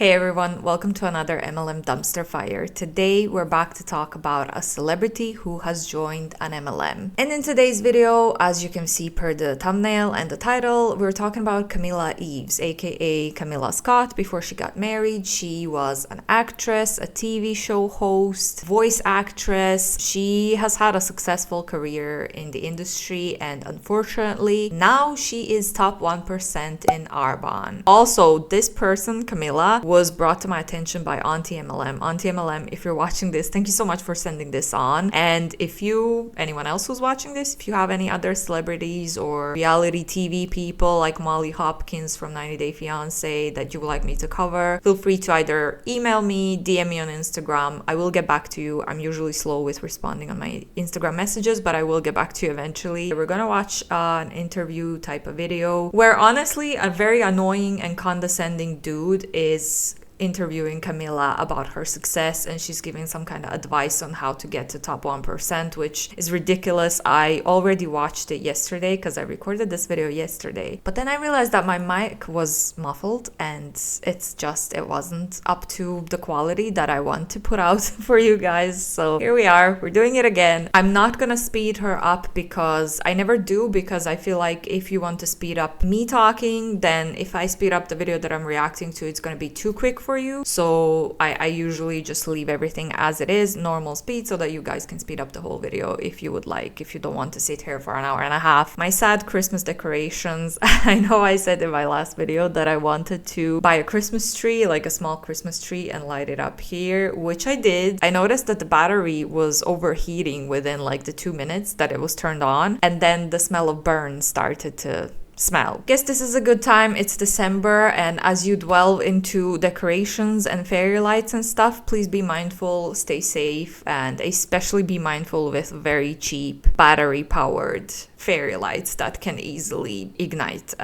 Hey everyone, welcome to another MLM dumpster fire. Today we're back to talk about a celebrity who has joined an MLM. And in today's video, as you can see per the thumbnail and the title, we're talking about Camilla Eves, aka Camila Scott. Before she got married, she was an actress, a TV show host, voice actress. She has had a successful career in the industry, and unfortunately, now she is top 1% in Arbon. Also, this person, Camilla, was brought to my attention by AntiMLM. AntiMLM, if you're watching this, thank you so much for sending this on. And if anyone else who's watching this, if you have any other celebrities or reality TV people like Molly Hopkins from 90 Day Fiancé that you would like me to cover, feel free to either email me, DM me on Instagram. I will get back to you. I'm usually slow with responding on my Instagram messages, but I will get back to you eventually. We're gonna watch an interview type of video where honestly a very annoying and condescending dude is interviewing Camilla about her success, and she's giving some kind of advice on how to get to top 1%, which is ridiculous. I already watched it yesterday because I recorded this video yesterday, but then I realized that my mic was muffled and it wasn't up to the quality that I want to put out for you guys. So here we are, we're doing it again. I'm not gonna speed her up because I never do, because I feel like if you want to speed up me talking, then if I speed up the video that I'm reacting to, it's gonna be too quick for you. So I usually just leave everything as it is, normal speed, so that you guys can speed up the whole video if you would like, if you don't want to sit here for an hour and a half. My sad Christmas decorations. I know I said in my last video that I wanted to buy a Christmas tree, like a small Christmas tree, and light it up here, which I did. I noticed that the battery was overheating within like the 2 minutes that it was turned on, and then the smell of burn started to smell. Guess this is a good time. It's December, and as you delve into decorations and fairy lights and stuff, please be mindful, stay safe, and especially be mindful with very cheap battery powered fairy lights that can easily ignite.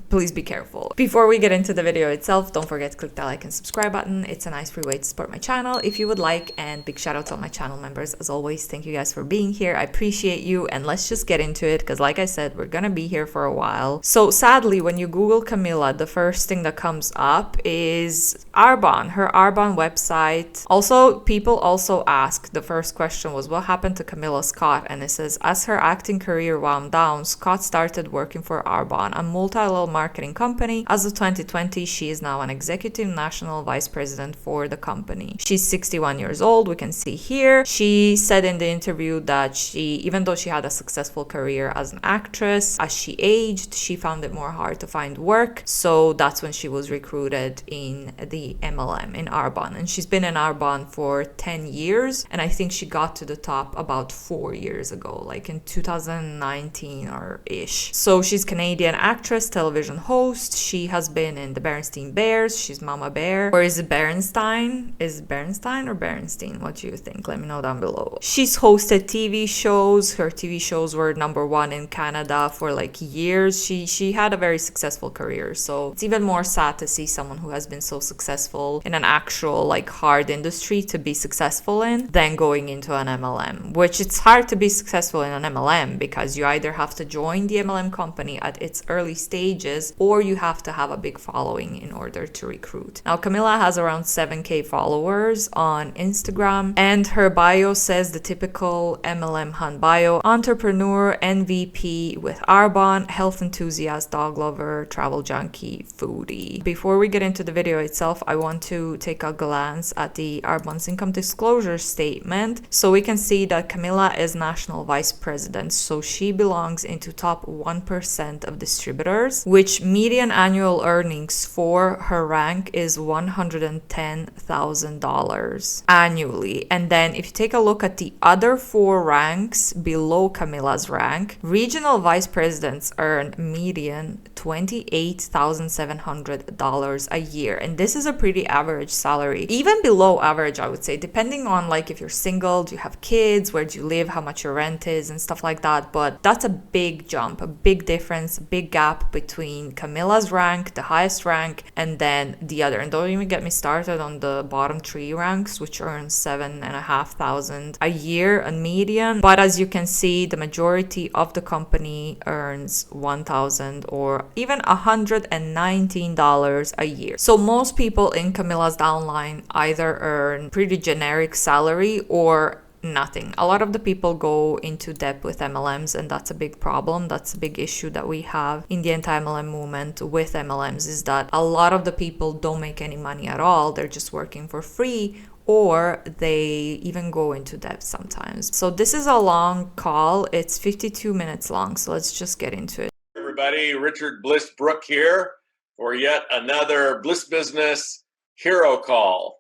Please be careful. Before we get into the video itself, don't forget to click that like and subscribe button. It's a nice free way to support my channel if you would like, and big shout out to all my channel members. As always, thank you guys for being here. I appreciate you, and let's just get into it because like I said, we're gonna be here for a while. So sadly, when you Google Camilla, the first thing that comes up is Arbon, her Arbon website. Also, people also ask, the first question was, what happened to Camila Scott? And it says, as her acting career wound down, Scott started working for Arbon, a multi-level marketing company. As of 2020, she is now an executive national vice president for the company. She's 61 years old, we can see here. She said in the interview that even though she had a successful career as an actress, as she aged, she found it more hard to find work. So that's when she was recruited in the MLM, in Arbon. And she's been in Arbon for 10 years. And I think she got to the top about 4 years ago, like in 2019 or ish. So she's Canadian actress, television host. She has been in the Berenstain Bears. She's Mama Bear. Or is it Berenstein? Is it Berenstein or Berenstein? What do you think? Let me know down below. She's hosted TV shows. Her TV shows were #1 in Canada for like years. She had a very successful career. So it's even more sad to see someone who has been so successful in an actual like hard industry to be successful in than going into an MLM, which it's hard to be successful in an MLM because you either have to join the MLM company at its early stages or you have to have a big following in order to recruit. Now, Camilla has around 7K followers on Instagram, and her bio says the typical MLM hunt bio: entrepreneur, MVP with Arbon, health enthusiast, dog lover, travel junkie, foodie. Before we get into the video itself, I want to take a glance at the Arbon's income disclosure statement. So we can see that Camilla is national vice president, so she belongs into top 1% of distributors, which median annual earnings for her rank is $110,000 annually. And then if you take a look at the other 4 ranks below Camilla's rank, regional vice presidents earn median $28,700 a year, and this is a pretty average salary, even below average, I would say, depending on like if you're single, do you have kids, where do you live, how much your rent is and stuff like that. But that's a a big jump, a big difference, a big gap between Camila's rank, the highest rank, and then the other. And don't even get me started on the bottom 3 ranks, which earn $7,500 a year on median. But as you can see, the majority of the company earns $1,000 or even $119 a year. So most people in Camila's downline either earn pretty generic salary or nothing. A lot of the people go into debt with MLMs, and that's a big problem. That's a big issue that we have in the anti-MLM movement with MLMs, is that a lot of the people don't make any money at all. They're just working for free, or they even go into debt sometimes. So this is a long call. It's 52 minutes long, so let's just get into it. Everybody, Richard Bliss Brook here for yet another Bliss Business Hero Call.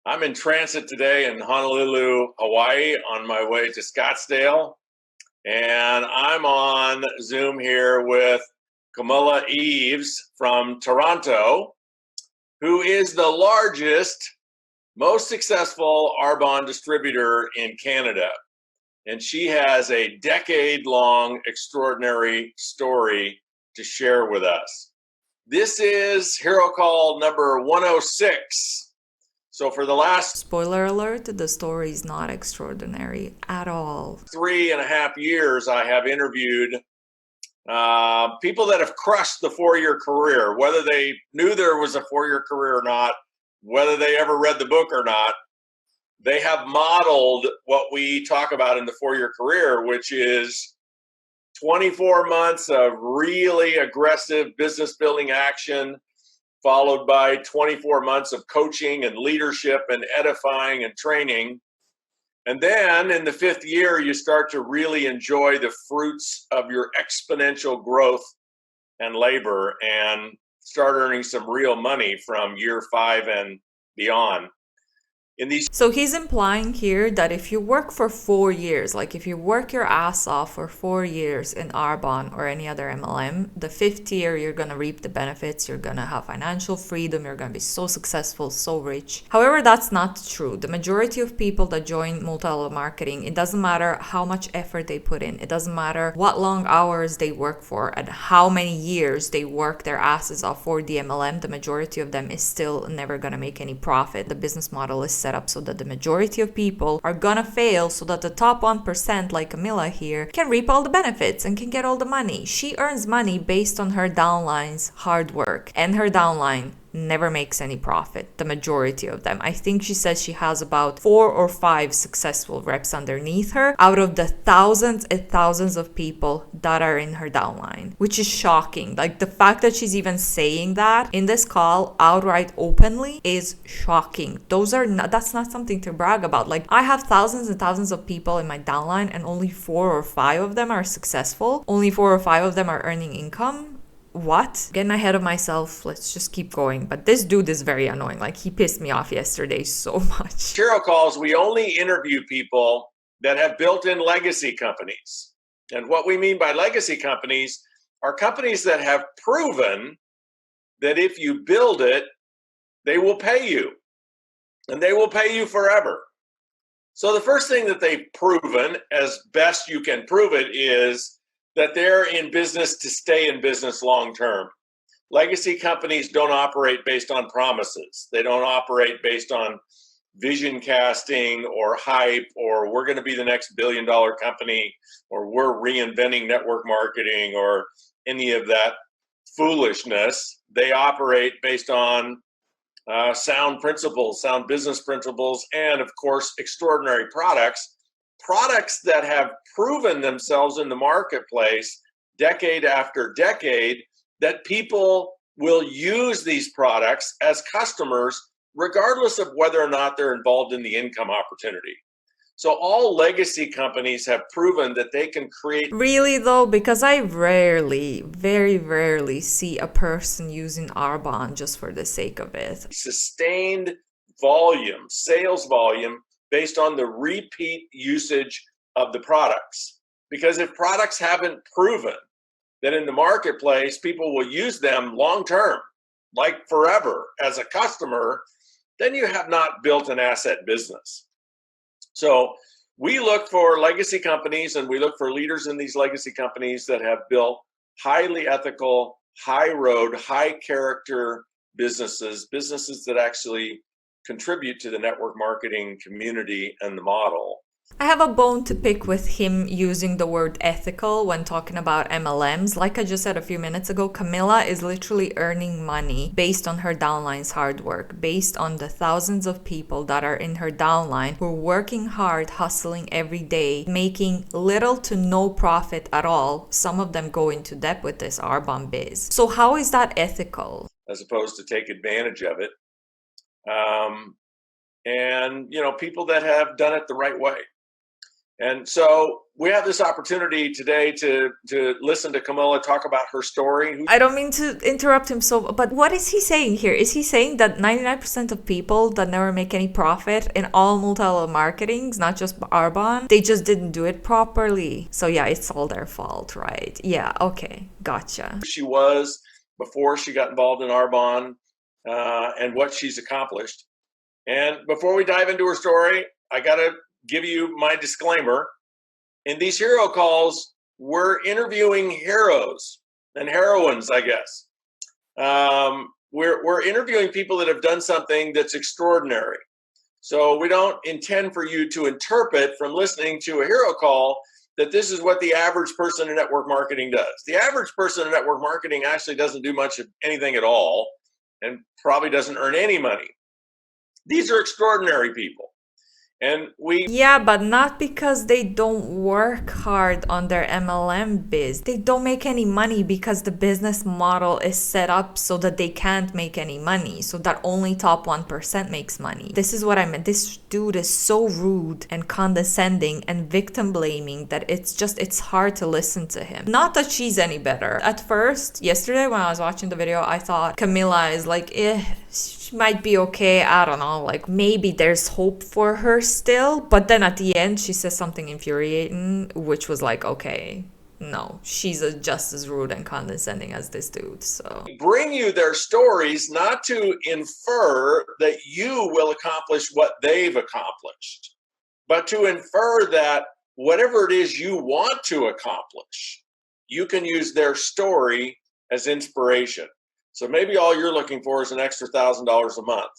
I'm in transit today in Honolulu, Hawaii, on my way to Scottsdale, and I'm on Zoom here with Camilla Eves from Toronto, who is the largest, most successful Arbon distributor in Canada. And she has a decade-long extraordinary story to share with us. This is Hero Call number 106. So for the last... Spoiler alert, the story is not extraordinary at all. 3.5 years, I have interviewed people that have crushed the 4-year career, whether they knew there was a 4-year career or not, whether they ever read the book or not. They have modeled what we talk about in the 4-year career, which is 24 months of really aggressive business building action, followed by 24 months of coaching and leadership and edifying and training. And then in the 5th year, you start to really enjoy the fruits of your exponential growth and labor and start earning some real money from year 5 and beyond. So he's implying here that if you work for 4 years, like if you work your ass off for 4 years in Arbon or any other MLM, the 5th year you're going to reap the benefits, you're going to have financial freedom, you're going to be so successful, so rich. However, that's not true. The majority of people that join multi-level marketing, it doesn't matter how much effort they put in, it doesn't matter what long hours they work for and how many years they work their asses off for the MLM, the majority of them is still never going to make any profit. The business model is set up so that the majority of people are gonna fail so that the top 1%, like Camilla here, can reap all the benefits and can get all the money. She earns money based on her downline's hard work, and her downline never makes any profit, the majority of them. I think she says she has about 4 or 5 successful reps underneath her out of the thousands and thousands of people that are in her downline, which is shocking. Like the fact that she's even saying that in this call outright openly is shocking. That's not something to brag about. Like I have thousands and thousands of people in my downline and only 4 or 5 of them are successful. Only 4 or 5 of them are earning income. What? Getting ahead of myself. Let's just keep going. But this dude is very annoying. Like he pissed me off yesterday so much. Hero Calls, we only interview people that have built-in legacy companies. And what we mean by legacy companies are companies that have proven that if you build it, they will pay you. And they will pay you forever. So the first thing that they've proven, as best you can prove it, is that they're in business to stay in business long term. Legacy companies don't operate based on promises. They don't operate based on vision casting or hype or we're going to be the next billion-dollar company or we're reinventing network marketing or any of that foolishness. They operate based on sound principles, sound business principles, and of course, extraordinary products that have proven themselves in the marketplace decade after decade, that people will use these products as customers regardless of whether or not they're involved in the income opportunity. So all legacy companies have proven that they can create... Really though, because I very rarely see a person using Arbon just for the sake of it. Sustained volume, sales volume, based on the repeat usage of the products. Because if products haven't proven that in the marketplace, people will use them long-term, like forever as a customer, then you have not built an asset business. So we look for legacy companies, and we look for leaders in these legacy companies that have built highly ethical, high road, high character businesses that actually contribute to the network marketing community and the model. I have a bone to pick with him using the word ethical when talking about MLMs. Like I just said a few minutes ago, Camila is literally earning money based on her downline's hard work, based on the thousands of people that are in her downline who are working hard, hustling every day, making little to no profit at all. Some of them go into debt with this Arbon biz. So how is that ethical? As opposed to take advantage of it. And, you know, people that have done it the right way. And so we have this opportunity today to listen to Camilla talk about her story. I don't mean to interrupt him, but what is he saying here? Is he saying that 99% of people that never make any profit in all multi-level marketings, not just Arbon, they just didn't do it properly? So yeah, it's all their fault, right? Yeah, okay, gotcha. She was before she got involved in Arbon and what she's accomplished. And before we dive into her story, I got to give you my disclaimer. In these hero calls, we're interviewing heroes and heroines, I guess. We're interviewing people that have done something that's extraordinary. So we don't intend for you to interpret from listening to a hero call that this is what the average person in network marketing does. The average person in network marketing actually doesn't do much of anything at all and probably doesn't earn any money. These are extraordinary people. And yeah, but not because they don't work hard on their MLM biz. They don't make any money because the business model is set up so that they can't make any money, so that only top 1% makes money. This is what I meant. This dude is so rude and condescending and victim blaming that it's hard to listen to him. Not that she's any better. At first, yesterday when I was watching the video, I thought Camila is like, she might be okay. I don't know, like maybe there's hope for her still. But then at the end, she says something infuriating, which was like, okay, no, she's just as rude and condescending as this dude. So bring you their stories not to infer that you will accomplish what they've accomplished, but to infer that whatever it is you want to accomplish, you can use their story as inspiration. So maybe all you're looking for is an extra $1,000 a month.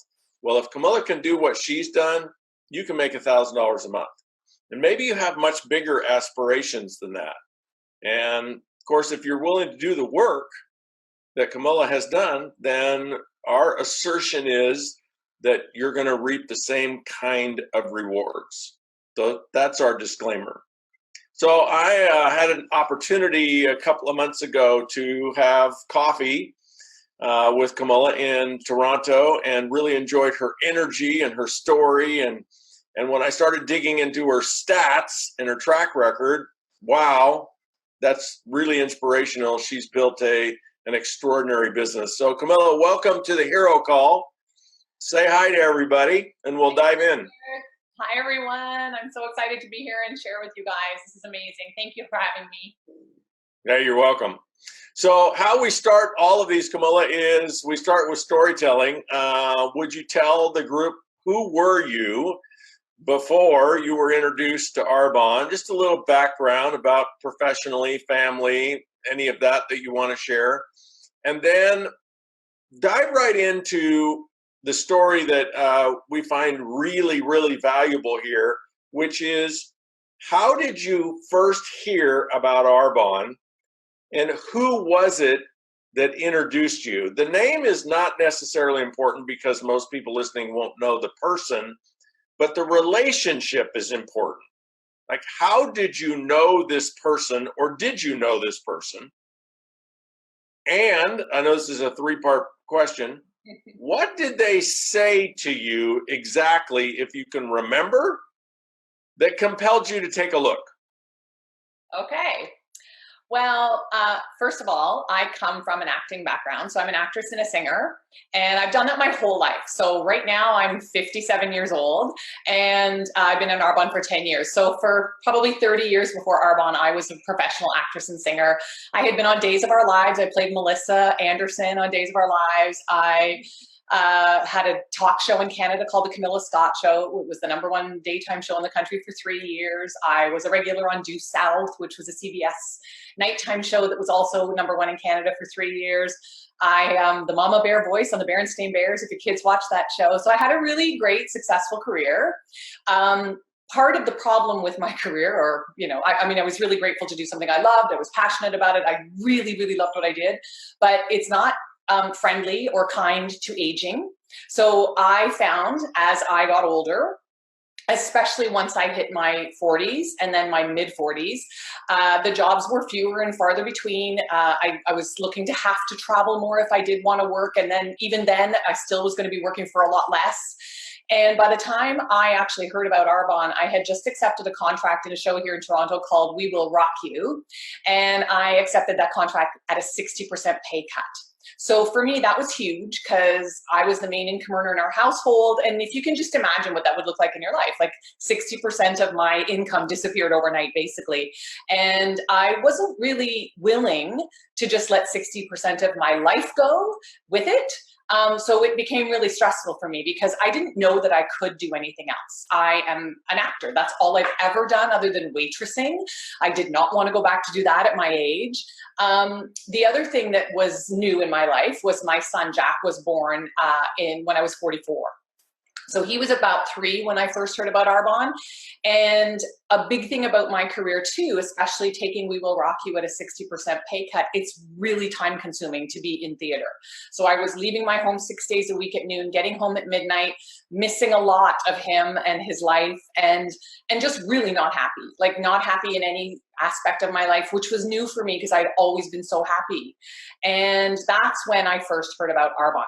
Well, if Camilla can do what she's done, you can make $1,000 a month. And maybe you have much bigger aspirations than that. And of course, if you're willing to do the work that Camilla has done, then our assertion is that you're going to reap the same kind of rewards. So that's our disclaimer. So I had an opportunity a couple of months ago to have coffee with Camilla in Toronto and really enjoyed her energy and her story. And when I started digging into her stats and her track record, wow, that's really inspirational. She's built an extraordinary business. So Camilla, welcome to the Hero Call. Say hi to everybody and we'll dive in. Hi, everyone. I'm so excited to be here and share with you guys. This is amazing. Thank you for having me. Yeah, you're welcome. So how we start all of these, Camilla, is we start with storytelling. Would you tell the group, who were you before you were introduced to Arbon? Just a little background about professionally, family, any of that you want to share. And then dive right into the story that we find really, really valuable here, which is, how did you first hear about Arbon? And who was it that introduced you? The name is not necessarily important because most people listening won't know the person, but the relationship is important. Like, how did you know this person, or did you know this person? And I know this is a three-part question. What did they say to you exactly, if you can remember, that compelled you to take a look? Okay. Well, first of all, I come from an acting background. So I'm an actress and a singer, and I've done that my whole life. So right now I'm 57 years old, and I've been in Arbon for 10 years. So for probably 30 years before Arbon, I was a professional actress and singer. I had been on Days of Our Lives. I played Melissa Anderson on Days of Our Lives. I Had a talk show in Canada called the Camila Scott Show. It was the #1 daytime show in the country for 3 years. I was a regular on Due South, which was a CBS nighttime show that was also #1 in Canada for 3 years. I am the Mama Bear voice on the Berenstain Bears, if your kids watch that show. So I had a really great, successful career. Part of the problem with my career, or, I mean, I was really grateful to do something I loved. I was passionate about it. I really, really loved what I did, but it's not friendly or kind to aging. So I found as I got older, especially once I hit my 40s and then my mid 40s, the jobs were fewer and farther between. I was looking to have to travel more if I did want to work. And then even then I still was going to be working for a lot less. And by the time I actually heard about Arbon, I had just accepted a contract in a show here in Toronto called We Will Rock You. And I accepted that contract at a 60% pay cut. So for me, that was huge because I was the main income earner in our household. And if you can just imagine what that would look like in your life, like 60% of my income disappeared overnight, basically. And I wasn't really willing to just let 60% of my life go with it. So it became really stressful for me because I didn't know that I could do anything else. I am an actor. That's all I've ever done other than waitressing. I did not want to go back to do that at my age. The other thing that was new in my life was my son, Jack, was born when I was 44. So he was about 3 when I first heard about Arbon. And a big thing about my career too, especially taking We Will Rock You at a 60% pay cut, it's really time consuming to be in theater. So I was leaving my home 6 days a week at noon, getting home at midnight, missing a lot of him and his life, and just really not happy, like not happy in any aspect of my life, which was new for me because I'd always been so happy. And that's when I first heard about Arbon.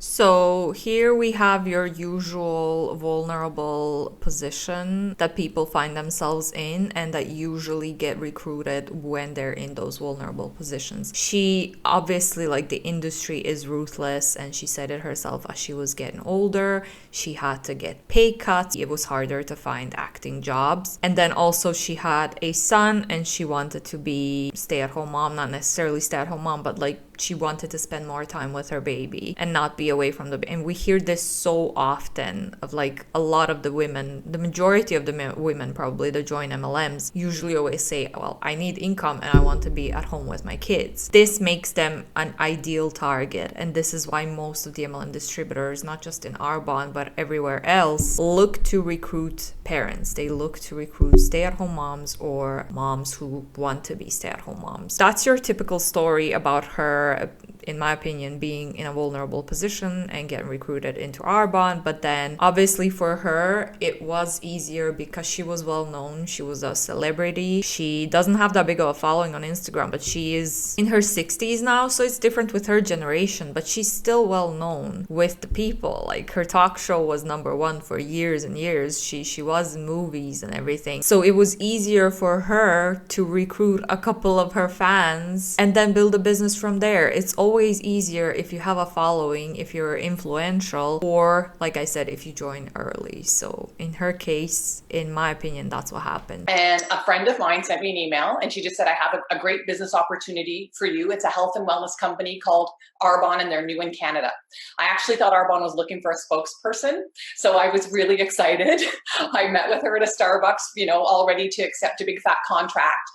So here we have your usual vulnerable position that people find themselves in and that usually get recruited when they're in those vulnerable positions. She obviously, like, the industry is ruthless, and she said it herself. As she was getting older, she had to get pay cuts. It was harder to find acting jobs. And then also she had a son and she wanted to be stay-at-home mom, not necessarily stay-at-home mom, but like she wanted to spend more time with her baby and not be away from the, and we hear this so often of like a lot of the women, the majority of the women probably that join MLMs usually always say, well, I need income and I want to be at home with my kids. This makes them an ideal target, and this is why most of the MLM distributors, not just in Arbon but everywhere else, look to recruit parents. They look to recruit stay-at-home moms or moms who want to be stay-at-home moms. That's your typical story about her, in my opinion, being in a vulnerable position and getting recruited into Arbon. But then obviously for her it was easier because she was well known. She was a celebrity. She doesn't have that big of a following on Instagram, but she is in her 60s now, so it's different with her generation, but she's still well known with the people. Like, her talk show was #1 for years and years. She was in movies and everything, so it was easier for her to recruit a couple of her fans and then build a business from there. It's always easier if you have a following, if you're influential, or like I said, if you join early. So in her case, in my opinion, that's what happened. And a friend of mine sent me an email and she just said, I have a great business opportunity for you. It's a health and wellness company called Arbon, and they're new in Canada. I actually thought Arbon was looking for a spokesperson, so I was really excited. I met with her at a Starbucks, all ready to accept a big fat contract.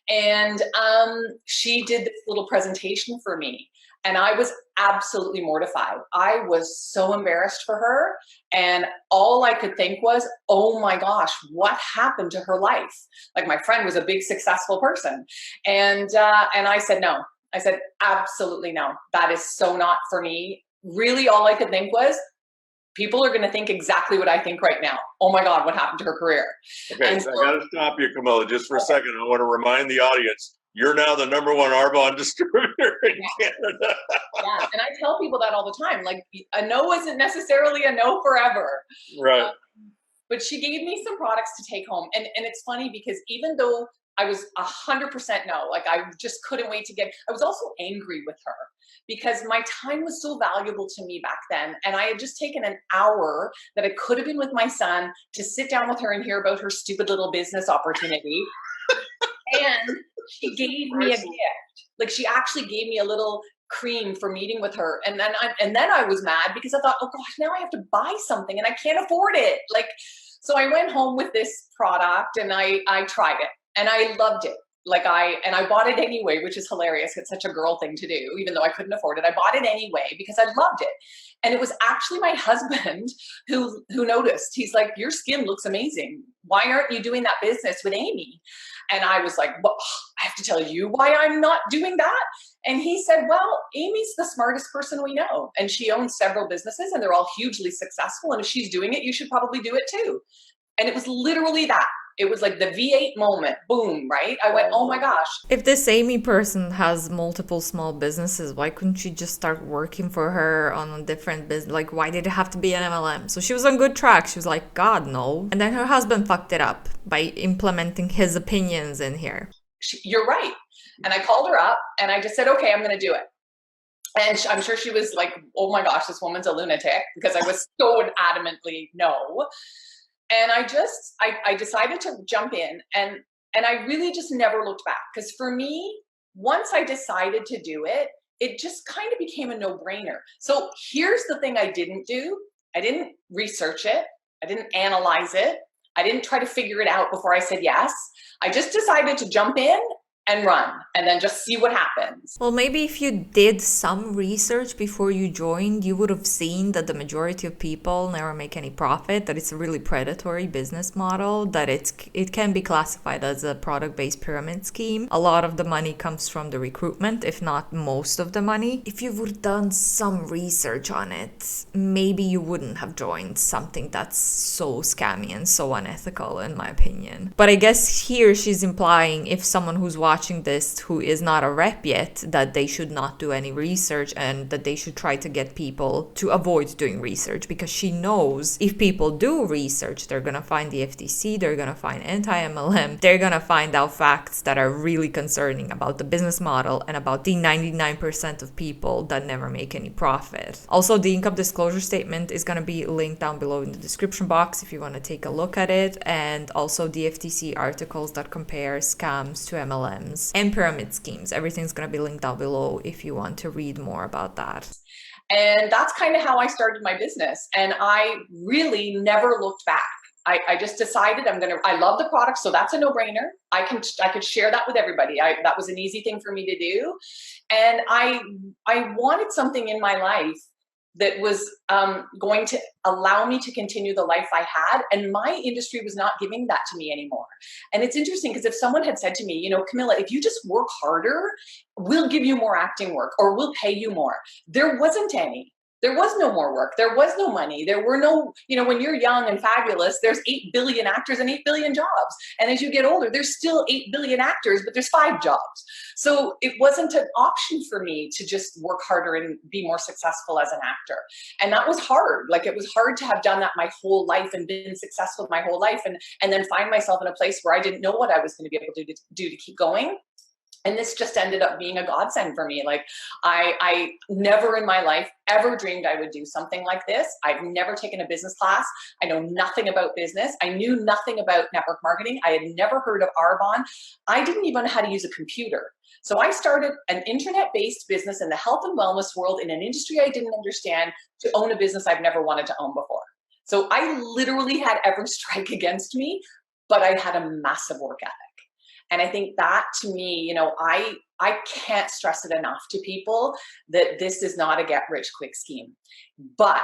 And she did this little presentation for me, and I was absolutely mortified. I was so embarrassed for her, and all I could think was, oh my gosh, what happened to her life? Like, my friend was a big successful person, and I said no. I said absolutely no. That is so not for me. Really, all I could think was, people are going to think exactly what I think right now. Oh my God, what happened to her career? Okay, so I got to stop you, Camilla, just for a second. I want to remind the audience, you're now the #1 Arbon distributor in Canada. Yeah, and I tell people that all the time. Like, a no isn't necessarily a no forever. Right. But she gave me some products to take home. And it's funny because even though I was 100% no, like, I just couldn't wait to I was also angry with her because my time was so valuable to me back then. And I had just taken an hour that I could have been with my son to sit down with her and hear about her stupid little business opportunity. And she gave me a gift. Like, she actually gave me a little cream for meeting with her. And then I was mad because I thought, oh gosh, now I have to buy something and I can't afford it. Like, so I went home with this product and I tried it and I loved it. Like I bought it anyway, which is hilarious. It's such a girl thing to do, even though I couldn't afford it. I bought it anyway because I loved it. And it was actually my husband who noticed. He's like, your skin looks amazing. Why aren't you doing that business with Amy? And I was like, well, I have to tell you why I'm not doing that. And he said, well, Amy's the smartest person we know. And she owns several businesses and they're all hugely successful. And if she's doing it, you should probably do it too. And it was literally that. It was like the V8 moment, boom, right? I went, oh my gosh. If this Amy person has multiple small businesses, why couldn't she just start working for her on a different business? Like, why did it have to be an MLM? So she was on good track. She was like, God, no. And then her husband fucked it up by implementing his opinions in here. You're right. And I called her up and I just said, okay, I'm going to do it. And I'm sure she was like, oh my gosh, this woman's a lunatic, because I was so adamantly no. And I decided to jump in and I really just never looked back. Because for me, once I decided to do it, it just kind of became a no-brainer. So here's the thing I didn't do. I didn't research it. I didn't analyze it. I didn't try to figure it out before I said yes. I just decided to jump in and run and then just see what happens. Well, maybe if you did some research before you joined, you would have seen that the majority of people never make any profit, that it's a really predatory business model, that it can be classified as a product-based pyramid scheme. A lot of the money comes from the recruitment, if not most of the money. If you would have done some research on it, maybe you wouldn't have joined something that's so scammy and so unethical, in my opinion. But I guess here she's implying if someone who's watching this who is not a rep yet, that they should not do any research and that they should try to get people to avoid doing research, because she knows if people do research, they're gonna find the FTC, they're gonna find anti-MLM, they're gonna find out facts that are really concerning about the business model and about the 99% of people that never make any profit. Also, the income disclosure statement is gonna be linked down below in the description box if you want to take a look at it, and also the FTC articles that compare scams to MLM and pyramid schemes. Everything's going to be linked down below if you want to read more about that. And that's kind of how I started my business. And I really never looked back. I just decided I love the product. So that's a no-brainer. I could share that with everybody. That was an easy thing for me to do. And I wanted something in my life that was going to allow me to continue the life I had. And my industry was not giving that to me anymore. And it's interesting because if someone had said to me, you know, Camilla, if you just work harder, we'll give you more acting work or we'll pay you more. There wasn't any. There was no more work. There was no money. There were no, you know, when you're young and fabulous, there's 8 billion actors and 8 billion jobs. And as you get older, there's still 8 billion actors, but there's 5 jobs. So it wasn't an option for me to just work harder and be more successful as an actor. And that was hard. Like, it was hard to have done that my whole life and been successful my whole life and then find myself in a place where I didn't know what I was going to be able to do to keep going. And this just ended up being a godsend for me. Like, I never in my life ever dreamed I would do something like this. I've never taken a business class. I know nothing about business. I knew nothing about network marketing. I had never heard of Arbon. I didn't even know how to use a computer. So I started an internet-based business in the health and wellness world in an industry I didn't understand to own a business I've never wanted to own before. So I literally had every strike against me, but I had a massive work ethic. And I think that, to me, you know, I can't stress it enough to people that this is not a get-rich-quick scheme, but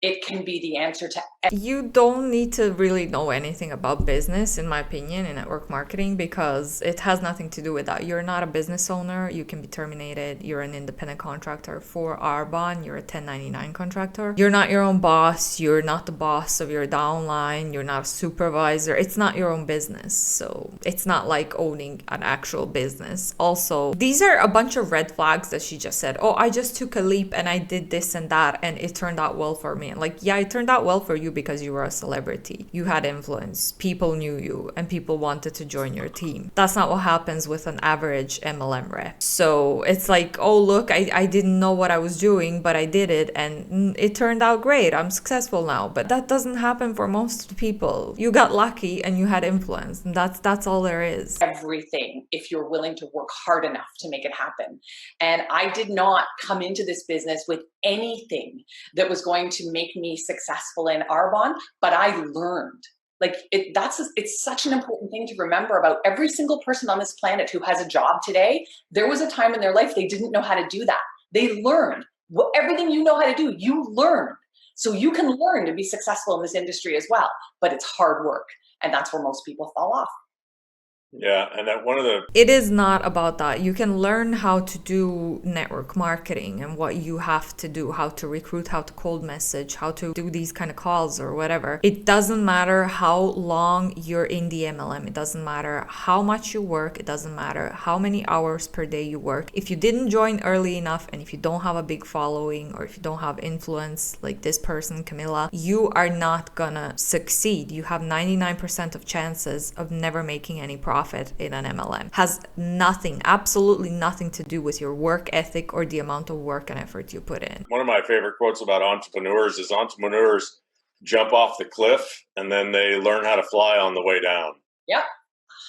it can be the answer to You don't need to really know anything about business, in my opinion, in network marketing, because it has nothing to do with that. You're not a business owner. You can be terminated. You're an independent contractor for Arbon. You're a 1099 contractor. You're not your own boss. You're not the boss of your downline. You're not a supervisor. It's not your own business. So it's not like owning an actual business. Also, these are a bunch of red flags that she just said. Oh, I just took a leap and I did this and that and it turned out well for me. client. Like, yeah, it turned out well for you because you were a celebrity. You had influence. People knew you and people wanted to join your team. That's not what happens with an average MLM rep. So it's like, oh, look, I didn't know what I was doing, but I did it and it turned out great. I'm successful now. But that doesn't happen for most people. You got lucky and you had influence, and that's all there is. Everything, if you're willing to work hard enough to make it happen. And I did not come into this business with anything that was going to make me successful in Arbon, but I learned. Like it's such an important thing to remember about every single person on this planet who has a job today. There was a time in their life they didn't know how to do that. They learned. Everything you know how to do, you learned. So you can learn to be successful in this industry as well, but it's hard work. And that's where most people fall off. Yeah, and that it is not about that. You can learn how to do network marketing and what you have to do, how to recruit, how to cold message, how to do these kind of calls or whatever. It doesn't matter how long you're in the MLM. It doesn't matter how much you work. It doesn't matter how many hours per day you work. If you didn't join early enough and if you don't have a big following or if you don't have influence like this person, Camila, you are not gonna succeed. You have 99% of chances of never making any profit in an MLM. Has nothing, absolutely nothing to do with your work ethic or the amount of work and effort you put in. One of my favorite quotes about entrepreneurs is entrepreneurs jump off the cliff and then they learn how to fly on the way down. Yep,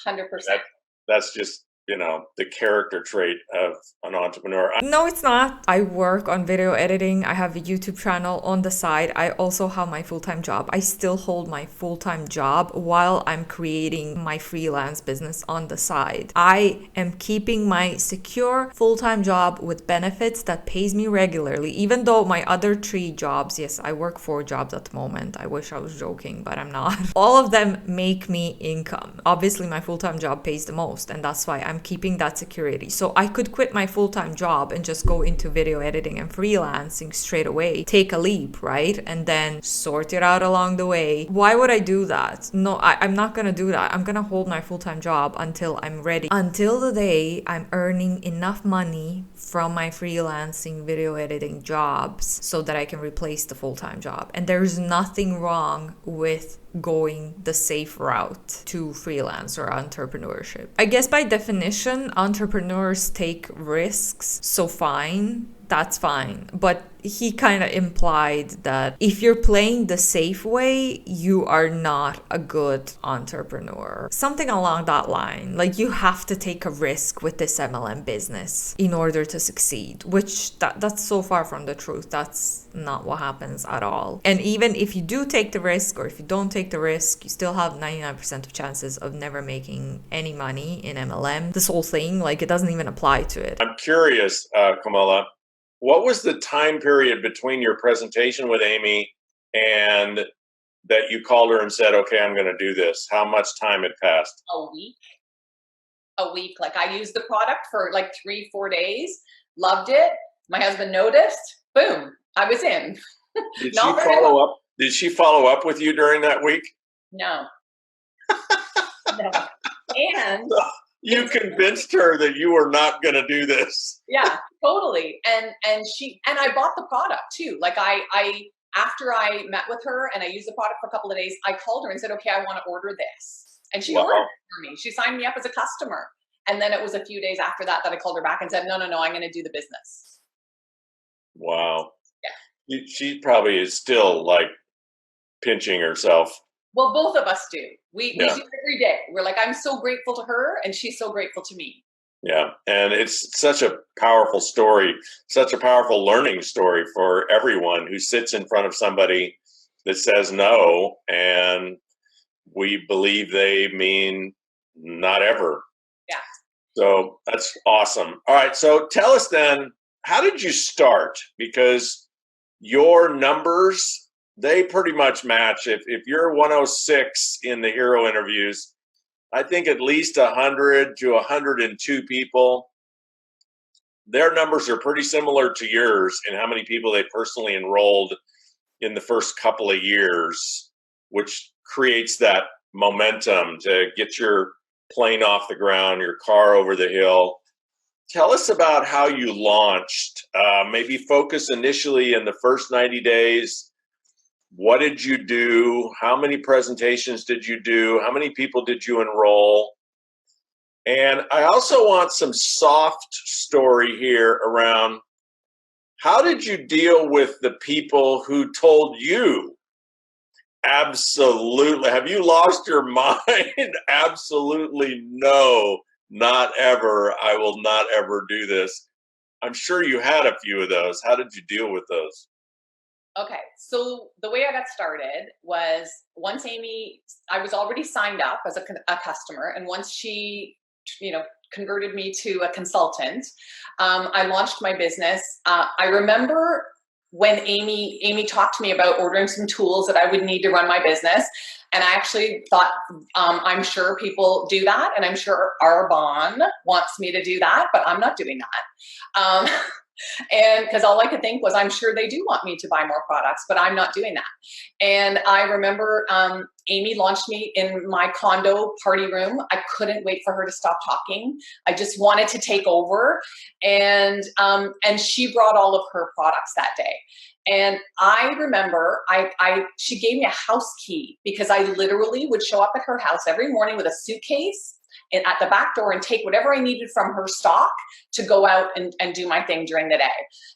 100%. That's just, the character trait of an entrepreneur. No, it's not. I work on video editing. I have a YouTube channel on the side. I also have my full-time job. I still hold my full-time job while I'm creating my freelance business on the side. I am keeping my secure full-time job with benefits that pays me regularly, even though my other 3 jobs, yes, I work 4 jobs at the moment. I wish I was joking, but I'm not. All of them make me income. Obviously, my full-time job pays the most, and that's why I'm keeping that security. So I could quit my full-time job and just go into video editing and freelancing straight away, take a leap, right? And then sort it out along the way. Why would I do that? No, I'm not gonna do that. I'm gonna hold my full-time job until I'm ready. Until the day I'm earning enough money from my freelancing video editing jobs so that I can replace the full-time job. And there's nothing wrong with going the safe route to freelance or entrepreneurship. I guess by definition, entrepreneurs take risks, so fine, that's fine. But he kind of implied that if you're playing the safe way, you are not a good entrepreneur. Something along that line. Like, you have to take a risk with this MLM business in order to succeed, which that's so far from the truth. That's not what happens at all. And even if you do take the risk or if you don't take the risk, you still have 99% of chances of never making any money in MLM. This whole thing, like, it doesn't even apply to it. I'm curious, Camilla, what was the time period between your presentation with Amy and that you called her and said, okay, I'm going to do this? How much time had passed? A week. Like, I used the product for like 3-4 days, loved it. My husband noticed, boom, I was in. Did she follow up? Did she follow up with you during that week? No. No. And you convinced her that you were not going to do this. Yeah, totally. And I bought the product too. Like, I after I met with her and I used the product for a couple of days, I called her and said, okay, I want to order this. And she ordered it for me. She signed me up as a customer. And then it was a few days after that I called her back and said, no, I'm going to do the business. Wow. Yeah. She probably is still like pinching herself. Well, both of us do. We do every day. We're like, I'm so grateful to her and she's so grateful to me. Yeah. And it's such a powerful story, such a powerful learning story for everyone who sits in front of somebody that says no, and we believe they mean not ever. Yeah. So that's awesome. All right. So tell us then, how did you start? Because your numbers, they pretty much match. If you're 106 in the hero interviews, I think at least 100 to 102 people, their numbers are pretty similar to yours in how many people they personally enrolled in the first couple of years, which creates that momentum to get your plane off the ground, your car over the hill. Tell us about how you launched. Maybe focus initially in the first 90 days What did you do? How many presentations did you do? How many people did you enroll? And I also want some soft story here around how did you deal with the people who told you, absolutely, have you lost your mind? Absolutely no, not ever. I will not ever do this. I'm sure you had a few of those. How did you deal with those? Okay, so the way I got started was once I was already signed up as a customer, and once she, converted me to a consultant, I launched my business. I remember when Amy talked to me about ordering some tools that I would need to run my business. And I actually thought, I'm sure people do that. And I'm sure Arbon wants me to do that, but I'm not doing that. And because all I could think was, I'm sure they do want me to buy more products, but I'm not doing that. And I remember Amy launched me in my condo party room. I couldn't wait for her to stop talking. I just wanted to take over. And she brought all of her products that day. And I remember she gave me a house key because I literally would show up at her house every morning with a suitcase and at the back door and take whatever I needed from her stock to go out and do my thing during the day.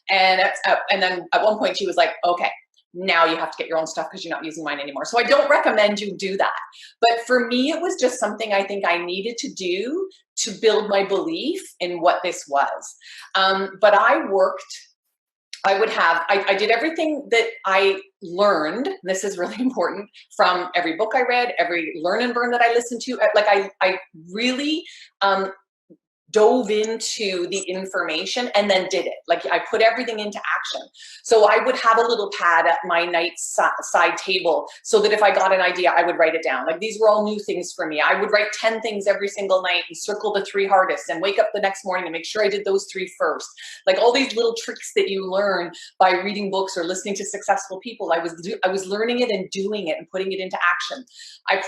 And then at one point she was like, okay, now you have to get your own stuff because you're not using mine anymore. So I don't recommend you do that. But for me, it was just something I think I needed to do to build my belief in what this was. But I did everything that I learned. This is really important, from every book I read, every learn and burn that I listened to. Like I really dove into the information and then did it. Like I put everything into action. So I would have a little pad at my night side table so that if I got an idea, I would write it down. Like these were all new things for me. I would write 10 things every single night and circle the 3 hardest and wake up the next morning and make sure I did those 3 first. Like all these little tricks that you learn by reading books or listening to successful people. I was learning it and doing it and putting it into action.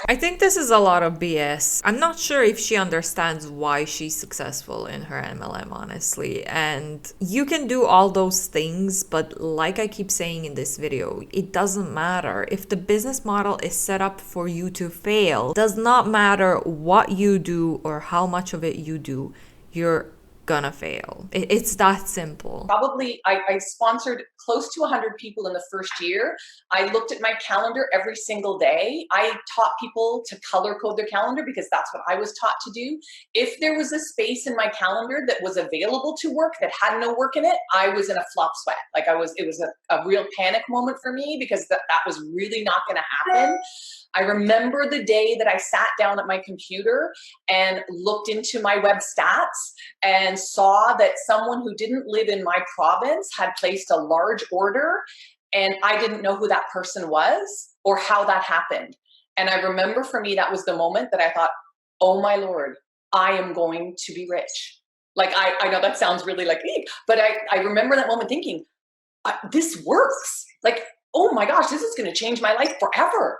I think this is a lot of BS. I'm not sure if she understands why she's successful in her MLM, honestly. And you can do all those things, but like I keep saying in this video, it doesn't matter. If the business model is set up for you to fail, does not matter what you do or how much of it you do, you're gonna fail. It's that simple. Probably I sponsored close to 100 people in the first year. I looked at my calendar every single day. I taught people to color code their calendar because that's what I was taught to do. If there was a space in my calendar that was available to work that had no work in it, I was in a flop sweat. Like it was a real panic moment for me because that was really not going to happen. I remember the day that I sat down at my computer and looked into my web stats and saw that someone who didn't live in my province had placed a large order, and I didn't know who that person was or how that happened. And I remember for me, that was the moment that I thought, oh my Lord, I am going to be rich. Like, I know that sounds really like me, but I remember that moment thinking, this works. Like, oh my gosh, this is going to change my life forever.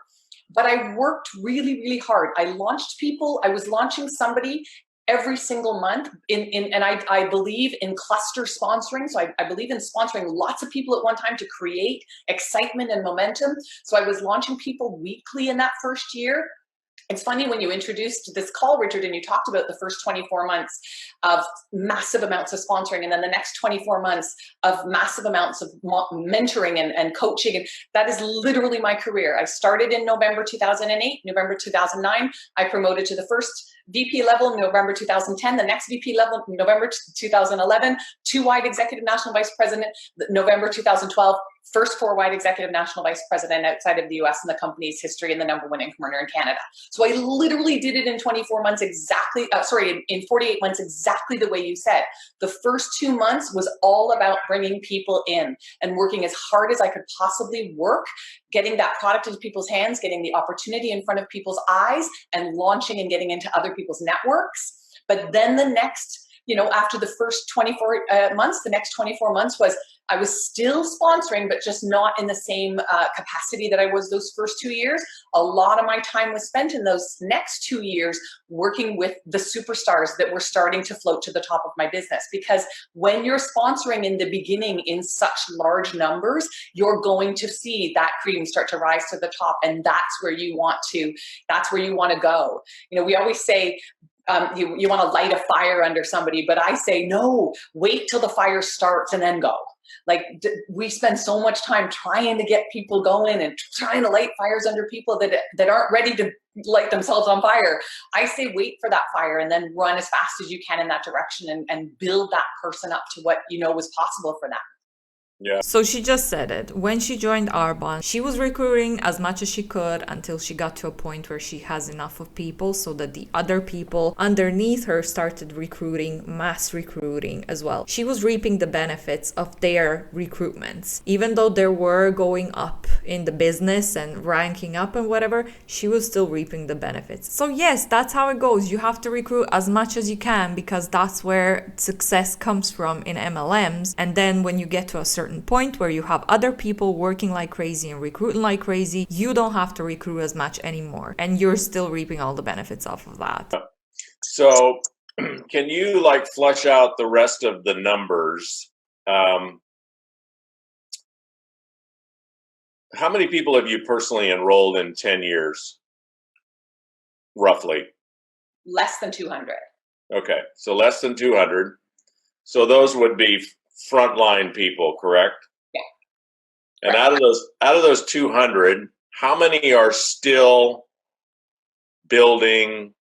But I worked really, really hard. I launched people. I was launching somebody every single month and I believe in cluster sponsoring. So I believe in sponsoring lots of people at one time to create excitement and momentum. So I was launching people weekly in that first year. It's funny when you introduced this call, Richard, and you talked about the first 24 months of massive amounts of sponsoring and then the next 24 months of massive amounts of mentoring and coaching. And that is literally my career. I started in November 2008, November 2009. I promoted to the first VP level in November 2010, the next VP level in November 2011, 2-wide executive national vice president, November 2012, first 4-wide executive national vice president outside of the US in the company's history and the #1 income earner in Canada. So I literally did it in 24 months exactly, in 48 months exactly the way you said. The first 2 months was all about bringing people in and working as hard as I could possibly work, getting that product into people's hands, getting the opportunity in front of people's eyes, and launching and getting into other people's networks. But then the next after the first 24 months, the next 24 months was I was still sponsoring, but just not in the same capacity that I was those first 2 years. A lot of my time was spent in those next 2 years working with the superstars that were starting to float to the top of my business. Because when you're sponsoring in the beginning in such large numbers, you're going to see that cream start to rise to the top. And that's where you want to go. We always say, you want to light a fire under somebody, but I say, no, wait till the fire starts and then go. Like we spend so much time trying to get people going and trying to light fires under people that aren't ready to light themselves on fire. I say, wait for that fire and then run as fast as you can in that direction and build that person up to what was possible for them. Yeah. So she just said it. When she joined Arbon, she was recruiting as much as she could until she got to a point where she has enough of people so that the other people underneath her started recruiting, mass recruiting as well. She was reaping the benefits of their recruitments. Even though they were going up in the business and ranking up and whatever, she was still reaping the benefits. So yes, that's how it goes. You have to recruit as much as you can because that's where success comes from in MLMs. And then when you get to a certain point where you have other people working like crazy and recruiting like crazy, you don't have to recruit as much anymore, and you're still reaping all the benefits off of that. So can you flush out the rest of the numbers? How many people have you personally enrolled in 10 years, roughly? Less than 200. Okay, so less than 200. So those would be frontline people, correct? Yeah. And out of those 200, how many are still building,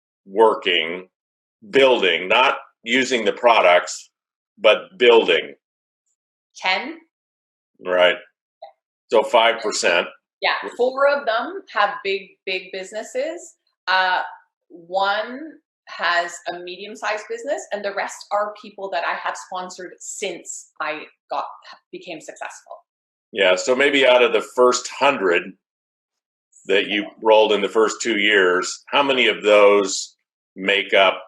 not using the products, but building? 10. Right. So 5%. Yeah, 4 of them have big businesses. One has a medium-sized business, and the rest are people that I have sponsored since I became successful. Yeah, so maybe out of the first 100 that you rolled in the first 2 years, how many of those make up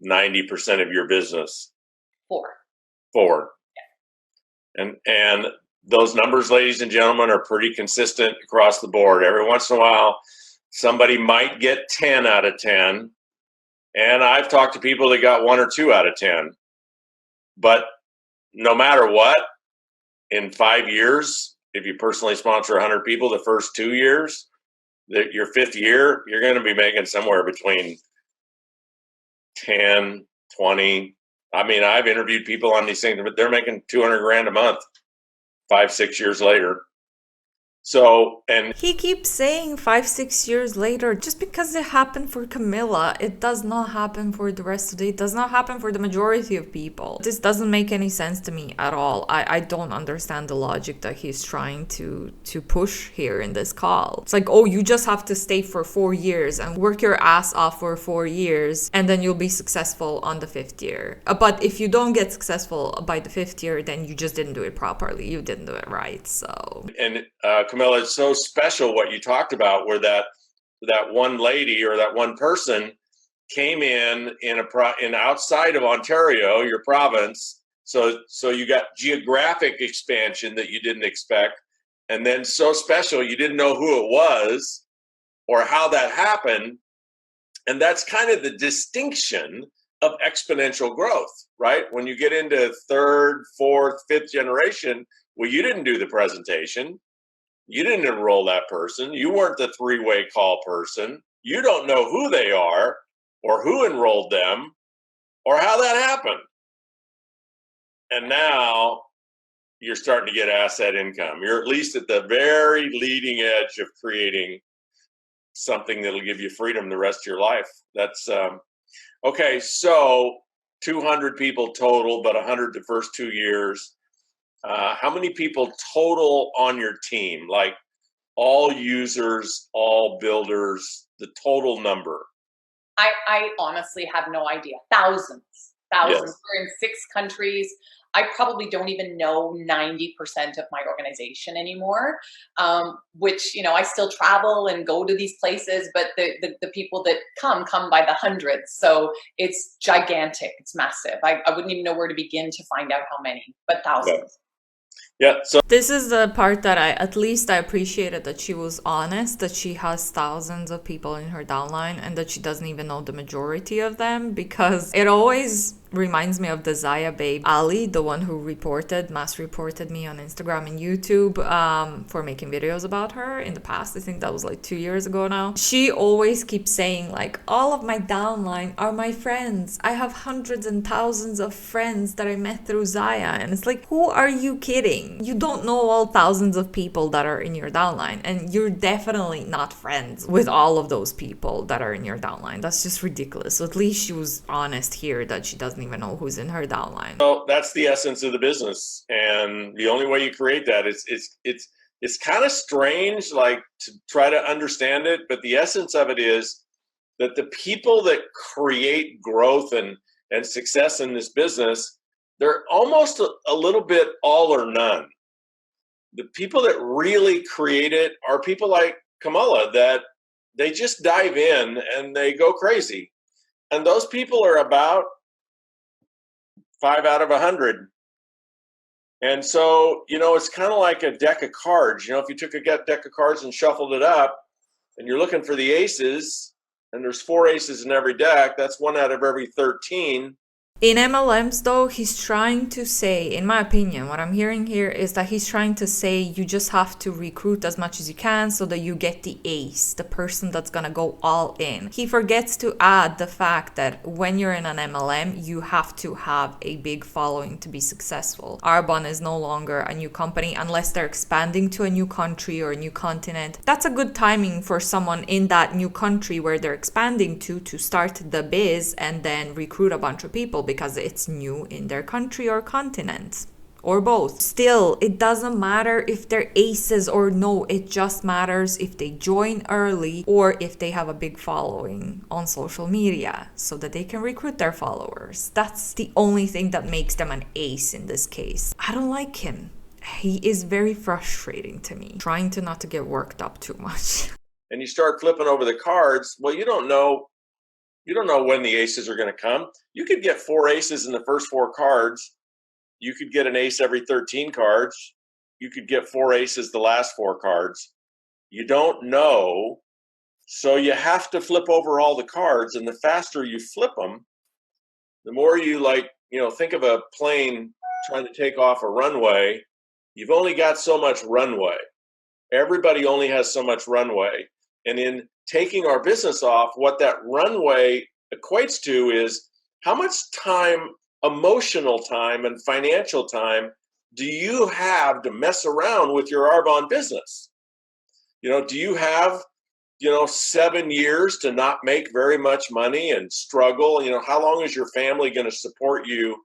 90% of your business? 4. 4. Yeah. And those numbers, ladies and gentlemen, are pretty consistent across the board. Every once in a while, somebody might get 10 out of 10. And I've talked to people that got 1 or 2 out of 10. But no matter what, in 5 years, if you personally sponsor 100 people, the first 2 years, your 5th year, you're going to be making somewhere between 10, 20. I mean, I've interviewed people on these things, but they're making 200 grand a month 5, 6 years later. So, and he keeps saying 5, 6 years later. Just because it happened for Camila, it does not happen for the rest of it. It does not happen for the majority of people. This doesn't make any sense to me at all. I don't understand the logic that he's trying to push here in this call. It's like, oh, you just have to stay for 4 years and work your ass off for 4 years, and then you'll be successful on the 5th year. But if you don't get successful by the 5th year, then you just didn't do it properly. You didn't do it right. So, and Camilla, it's so special what you talked about, where that one lady or that one person came in outside of Ontario, your province. So you got geographic expansion that you didn't expect, and then so special you didn't know who it was or how that happened. And that's kind of the distinction of exponential growth, right? When you get into 3rd, 4th, 5th generation, well, you didn't do the presentation. You didn't enroll that person. You weren't the 3-way call person. You don't know who they are or who enrolled them or how that happened. And now you're starting to get asset income. You're at least at the very leading edge of creating something that'll give you freedom the rest of your life. That's okay. So 200 people total, but 100 the first 2 years. How many people total on your team? Like all users, all builders, the total number? I honestly have no idea. Thousands. Yes. We're in 6 countries. I probably don't even know 90% of my organization anymore, which, you know, I still travel and go to these places, but the people that come by the hundreds. So it's gigantic. It's massive. I wouldn't even know where to begin to find out how many, but thousands. Yeah. So this is the part that at least I appreciated, that she was honest, that she has thousands of people in her downline and that she doesn't even know the majority of them, because it always reminds me of the Zaya babe Ali, the one who mass reported me on Instagram and YouTube for making videos about her in the past. I think that was like 2 years ago now. She always keeps saying like, all of my downline are my friends. I have hundreds and thousands of friends that I met through Zaya. And it's like, who are you kidding? You don't know all thousands of people that are in your downline, and you're definitely not friends with all of those people that are in your downline. That's just ridiculous. So at least she was honest here that she doesn't even know who's in her downline. So that's the essence of the business, and the only way you create that is it's kind of strange, like, to try to understand it, but the essence of it is that the people that create growth and success in this business, they're almost a little bit all or none. The people that really create it are people like Camilla, that they just dive in and they go crazy, and those people are about 5 out of 100. And so, you know, it's kind of like a deck of cards. You know, if you took a deck of cards and shuffled it up and you're looking for the aces, and there's 4 aces in every deck, that's 1 out of every 13. In MLMs, though, he's trying to say, in my opinion, what I'm hearing here is that he's trying to say you just have to recruit as much as you can so that you get the ace, the person that's gonna go all in. He forgets to add the fact that when you're in an MLM, you have to have a big following to be successful. Arbon is no longer a new company unless they're expanding to a new country or a new continent. That's a good timing for someone in that new country where they're expanding to start the biz and then recruit a bunch of people, because it's new in their country or continent, or both. Still, it doesn't matter if they're aces or no, it just matters if they join early or if they have a big following on social media so that they can recruit their followers. That's the only thing that makes them an ace in this case. I don't like him. He is very frustrating to me, trying to not to get worked up too much. And you start flipping over the cards, well, you don't know when the aces are going to come. You could get 4 aces in the first 4 cards. You could get an ace every 13 cards. You could get 4 aces the last 4 cards. You don't know. So you have to flip over all the cards. And the faster you flip them, the more you, like, you know, think of a plane trying to take off a runway. You've only got so much runway. Everybody only has so much runway. And in taking our business off, what that runway equates to is how much time, emotional time and financial time, do you have to mess around with your Arbon business? You know, do you have, 7 years to not make very much money and struggle? You know, how long is your family going to support you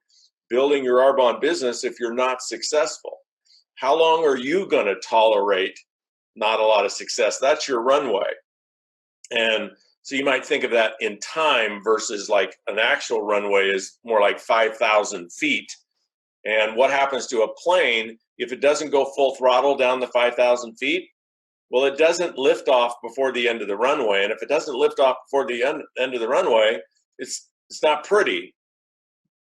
building your Arbon business if you're not successful? How long are you going to tolerate not a lot of success? That's your runway. And so you might think of that in time versus like an actual runway is more like 5,000 feet. And what happens to a plane if it doesn't go full throttle down the 5,000 feet? Well, it doesn't lift off before the end of the runway. And if it doesn't lift off before the end of the runway, it's not pretty.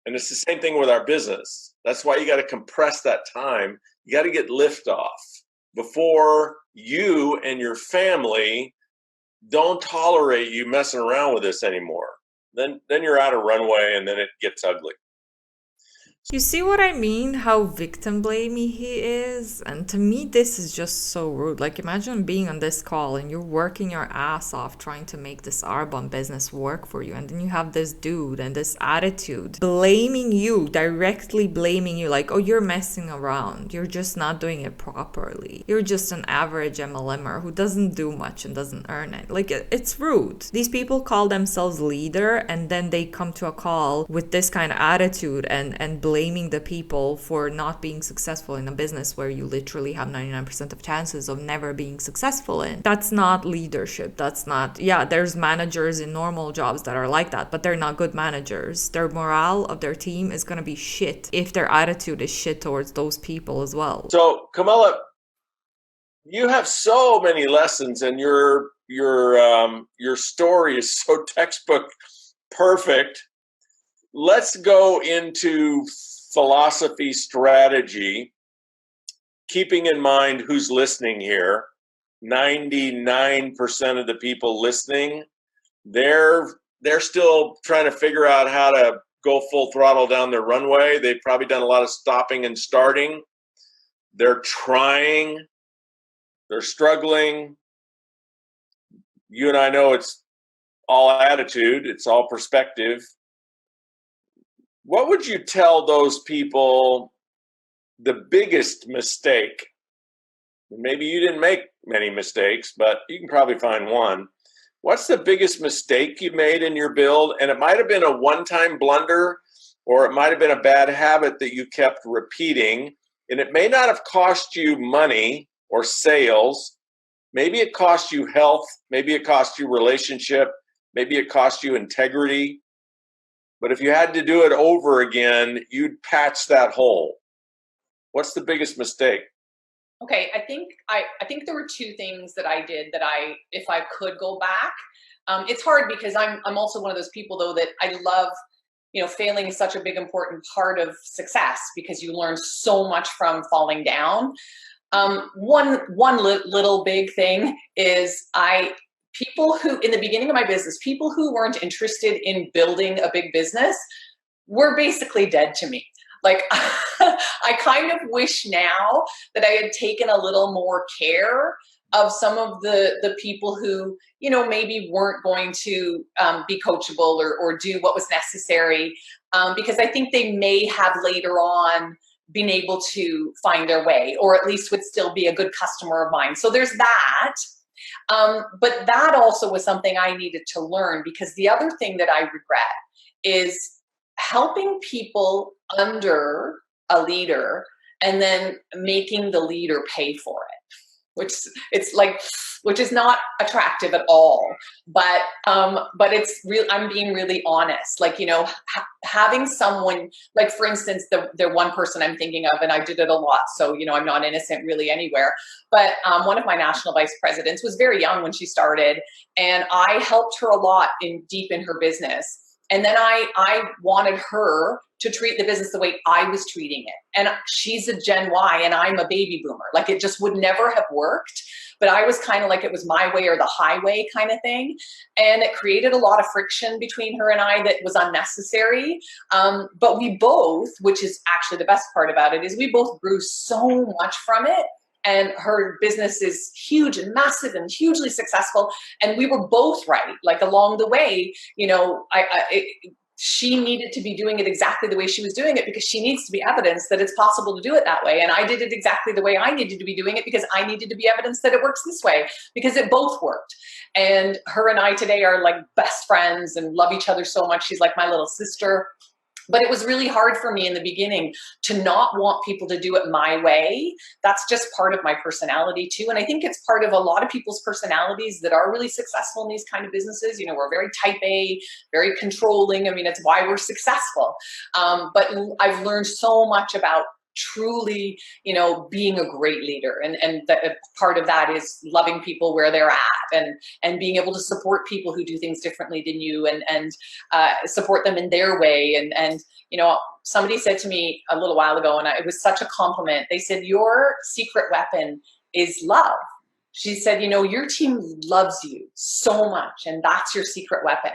And it's the same thing with our business. That's why you got to compress that time. You got to get lift off before you and your family don't tolerate you messing around with this anymore. Then you're out of runway, and then it gets ugly. You see what I mean? How victim blamey he is? And to me, this is just so rude. Like, imagine being on this call and you're working your ass off trying to make this Arbon business work for you. And then you have this dude and this attitude blaming you, directly blaming you. Like, oh, you're messing around. You're just not doing it properly. You're just an average MLMer who doesn't do much and doesn't earn it. Like, it's rude. These people call themselves leader, and then they come to a call with this kind of attitude and blame blaming the people for not being successful in a business where you literally have 99% of chances of never being successful in. That's not leadership. That's not, yeah, there's managers in normal jobs that are like that, but they're not good managers. Their morale of their team is going to be shit if their attitude is shit towards those people as well. So, Camilla, you have so many lessons, and your story is so textbook perfect. Let's go into philosophy, strategy, keeping in mind who's listening here. 99% of the people listening, they're still trying to figure out how to go full throttle down their runway. They've probably done a lot of stopping and starting. They're trying. They're struggling. You and I know it's all attitude. It's all perspective. What would you tell those people the biggest mistake? Maybe you didn't make many mistakes, but you can probably find one. What's the biggest mistake you made in your build? And it might have been a one-time blunder, or it might have been a bad habit that you kept repeating. And it may not have cost you money or sales. Maybe it cost you health. Maybe it cost you relationship. Maybe it cost you integrity. But if you had to do it over again, you'd patch that hole. What's the biggest mistake? Okay, I think there were two things that I did that if I could go back, it's hard because I'm also one of those people though that I love, failing is such a big important part of success because you learn so much from falling down. One little big thing is people who, in the beginning of my business, people who weren't interested in building a big business were basically dead to me. Like, I kind of wish now that I had taken a little more care of some of the people who, maybe weren't going to be coachable or do what was necessary, because I think they may have later on been able to find their way, or at least would still be a good customer of mine. So there's that. But that also was something I needed to learn, because the other thing that I regret is helping people under a leader and then making the leader pay for it, which is not attractive at all. But it's real. I'm being really honest. Like, having someone, like, for instance, the one person I'm thinking of, and I did it a lot, so I'm not innocent really anywhere. But one of my national vice presidents was very young when she started, and I helped her a lot deep in her business. And then I wanted her to treat the business the way I was treating it. And she's a Gen Y and I'm a baby boomer. Like, it just would never have worked. But I was kind of like, it was my way or the highway kind of thing. And it created a lot of friction between her and I that was unnecessary. But we both, which is actually the best part about it, is we both grew so much from it. And her business is huge and massive and hugely successful. And we were both right. Like, along the way, she needed to be doing it exactly the way she was doing it, because she needs to be evidence that it's possible to do it that way. And I did it exactly the way I needed to be doing it, because I needed to be evidence that it works this way, because it both worked. And her and I today are like best friends and love each other so much. She's like my little sister. But it was really hard for me in the beginning to not want people to do it my way. That's just part of my personality too. And I think it's part of a lot of people's personalities that are really successful in these kind of businesses. We're very type A, very controlling. I mean, it's why we're successful. But I've learned so much about truly, being a great leader. And part of that is loving people where they're at and being able to support people who do things differently than you and support them in their way. And somebody said to me a little while ago, and it was such a compliment. They said, your secret weapon is love. She said, your team loves you so much, and that's your secret weapon.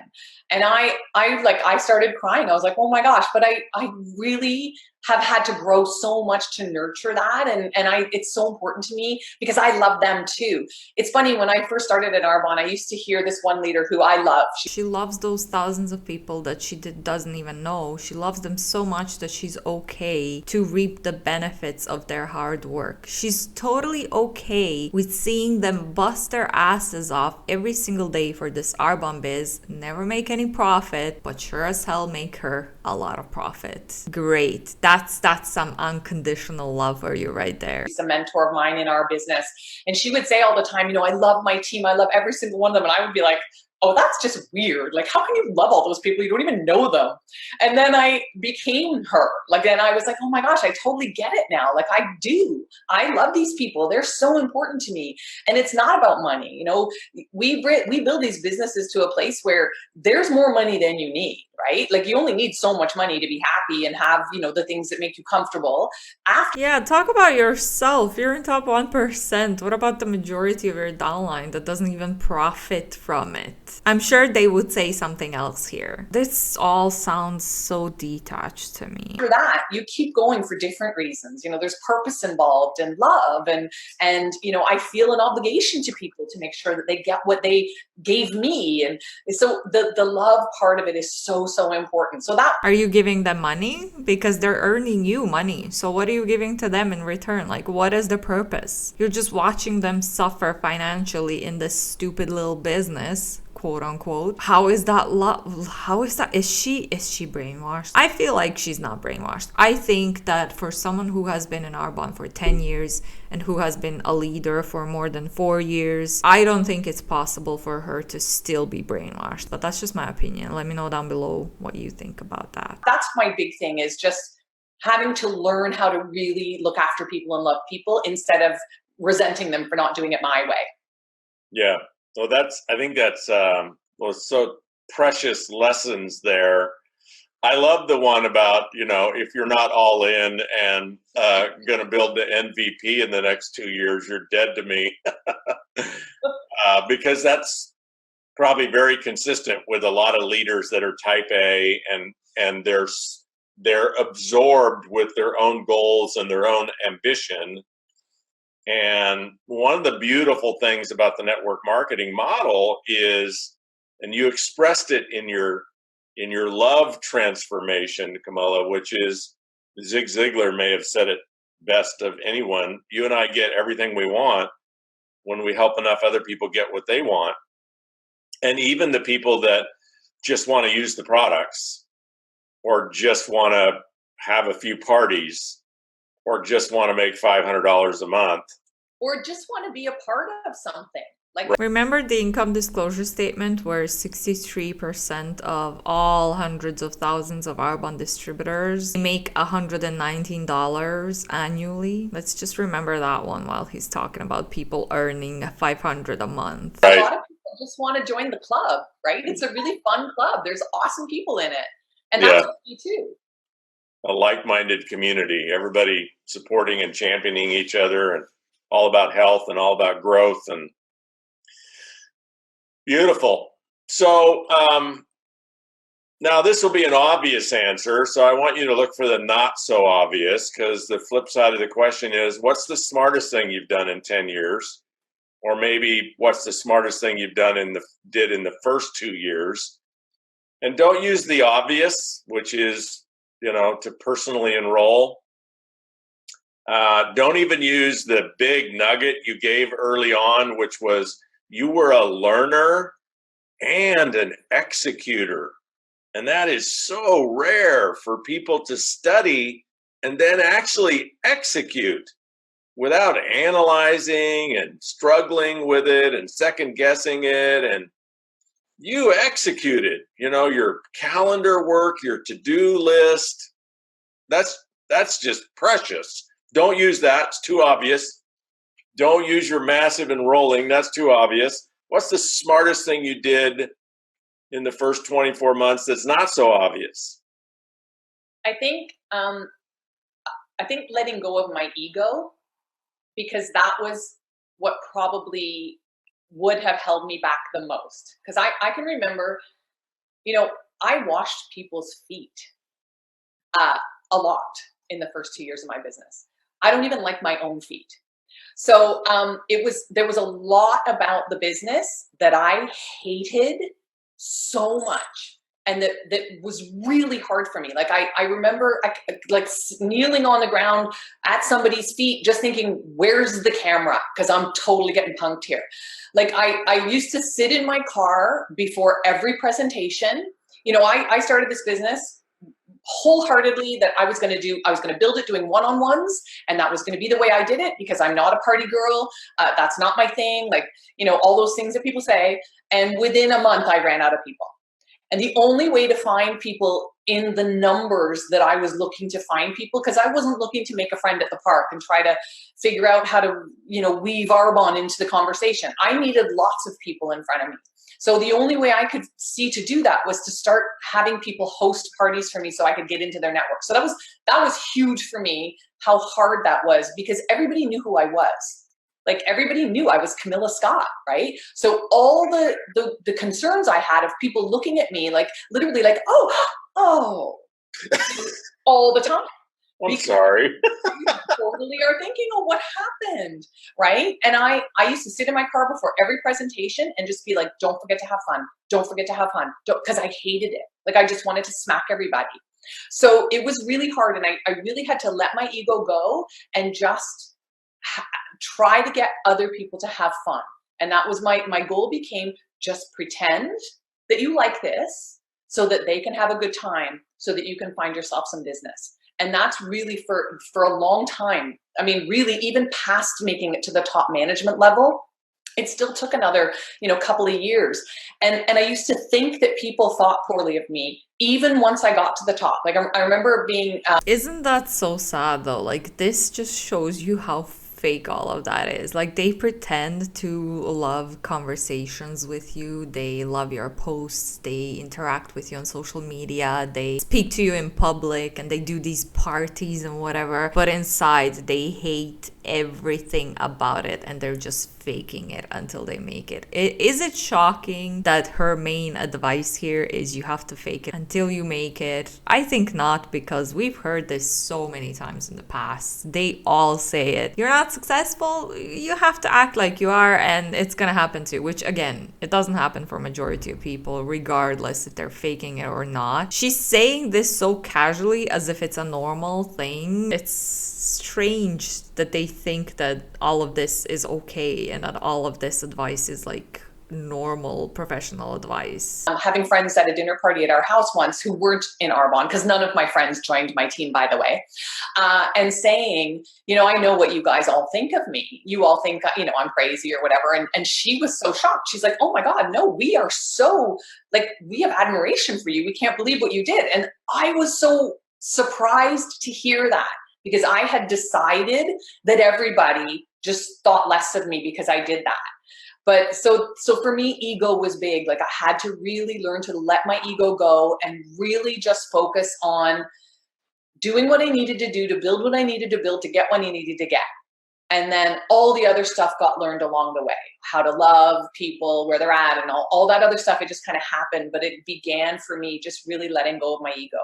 And I started crying. I was like, oh my gosh, but I really have had to grow so much to nurture that. And it's so important to me because I love them too. It's funny, when I first started at Arbon, I used to hear this one leader who I love. She loves those thousands of people that she doesn't even know. She loves them so much that she's okay to reap the benefits of their hard work. She's totally okay with seeing them bust their asses off every single day for this Arbon biz, never make any profit, but sure as hell make her a lot of profit. Great. That's some unconditional love for you right there. She's a mentor of mine in our business. And she would say all the time, you know, I love my team. I love every single one of them. And I would be like, oh, that's just weird. Like, how can you love all those people? You don't even know them. And then I became her. Like, then I was like, oh my gosh, I totally get it now. Like, I do. I love these people. They're so important to me. And it's not about money. You know, we build these businesses to a place where there's more money than you need, right? Like, you only need so much money to be happy and have, you know, the things that make you comfortable. Yeah, talk about yourself. You're in top 1%. What about the majority of your downline that doesn't even profit from it? I'm sure they would say something else here. This all sounds so detached to me. For that, you keep going for different reasons. You know, there's purpose involved and love, and you know, I feel an obligation to people to make sure that they get what they gave me. And so the love part of it is so important. So that, are you giving them money? Because they're earning you money. So what are you giving to them in return? Like, what is the purpose? You're just watching them suffer financially in this stupid little business, quote unquote. How is that love? How is that? Is she brainwashed? I feel like she's not brainwashed. I think that for someone who has been in Arbon for 10 years and who has been a leader for more than 4 years, I don't think it's possible for her to still be brainwashed. But that's just my opinion. Let me know down below what you think about that. That's my big thing, is just having to learn how to really look after people and love people instead of resenting them for not doing it my way. Yeah. Well, I think that's so precious lessons there. I love the one about, you know, if you're not all in and going to build the MVP in the next 2 years, you're dead to me. Because that's probably very consistent with a lot of leaders that are type A, and they're absorbed with their own goals and their own ambition. And one of the beautiful things about the network marketing model is, and you expressed it in your love transformation, Camilla, which is, Zig Ziglar may have said it best of anyone. You and I get everything we want when we help enough other people get what they want. And even the people that just want to use the products, or just want to have a few parties, or just want to make $500 a month, or just want to be a part of something. Like, remember the income disclosure statement where 63% of all hundreds of thousands of Arbon distributors make $119 annually? Let's just remember that one while he's talking about people earning $500 a month. Right. A lot of people just want to join the club, right? It's a really fun club. There's awesome people in it. And that's me too. A like-minded community, everybody supporting and championing each other, and all about health and all about growth. And beautiful. So now this will be an obvious answer, so I want you to look for the not so obvious, because the flip side of the question is, what's the smartest thing you've done in 10 years? Or maybe what's the smartest thing you've did in the first 2 years? And don't use the obvious, which is, you know, to personally enroll. Don't even use the big nugget you gave early on, which was you were a learner and an executor. And that is so rare for people to study and then actually execute without analyzing and struggling with it and second guessing it. And you executed, you know, your calendar work, your to-do list. That's just precious. Don't use that. It's too obvious. Don't use your massive enrolling. That's too obvious. What's the smartest thing you did in the first 24 months that's not so obvious? I think letting go of my ego, because that was what probably would have held me back the most. Because I can remember, you know, I washed people's feet a lot in the first 2 years of my business. I don't even like my own feet. So there was a lot about the business that I hated so much, and that was really hard for me. Like I remember like kneeling on the ground at somebody's feet, just thinking, where's the camera? Because I'm totally getting punked here. Like I used to sit in my car before every presentation. You know, I started this business wholeheartedly that I was going to build it doing one-on-ones, and that was going to be the way I did it, because I'm not a party girl. That's not my thing. Like, all those things that people say. And within a month, I ran out of people. And the only way to find people in the numbers that I was looking to find people, because I wasn't looking to make a friend at the park and try to figure out how to, weave Arbon into the conversation. I needed lots of people in front of me. So the only way I could see to do that was to start having people host parties for me so I could get into their network. So that was huge for me, how hard that was, because everybody knew who I was. Like, everybody knew I was Camila Scott, right? So all the concerns I had of people looking at me, like, literally like, oh, all the time. I'm sorry. You totally are thinking, oh, what happened, right? And I used to sit in my car before every presentation and just be like, don't forget to have fun. Don't forget to have fun. Because I hated it. Like, I just wanted to smack everybody. So it was really hard. And I really had to let my ego go and just try to get other people to have fun. And that was my goal became, just pretend that you like this so that they can have a good time, so that you can find yourself some business. And that's really for a long time. I mean, really, even past making it to the top management level, it still took another, couple of years. And I used to think that people thought poorly of me, even once I got to the top. Like, I remember being... Isn't that so sad though? Like, this just shows you how fake all of that is. Like, they pretend to love conversations with you, they love your posts, they interact with you on social media, they speak to you in public, and they do these parties and whatever, but inside they hate everything about it, and they're just faking it until they make it. Is it shocking that her main advice here is you have to fake it until you make it? I think not, because we've heard this so many times in the past. They all say it. You're not successful, you have to act like you are, and it's gonna happen to you, which again, it doesn't happen for majority of people, regardless if they're faking it or not. She's saying this so casually as if it's a normal thing. It's strange that they think that all of this is okay and that all of this advice is like normal professional advice. Having friends at a dinner party at our house once who weren't in Arbon, because none of my friends joined my team, by the way, and saying, I know what you guys all think of me. You all think, I'm crazy or whatever. And she was so shocked. She's like, oh my God, no, we are so, like, we have admiration for you. We can't believe what you did. And I was so surprised to hear that, because I had decided that everybody just thought less of me because I did that. But so for me, ego was big. Like, I had to really learn to let my ego go and really just focus on doing what I needed to do to build what I needed to build to get what I needed to get. And then all the other stuff got learned along the way. How to love people, where they're at, and all that other stuff. It just kind of happened. But it began for me just really letting go of my ego.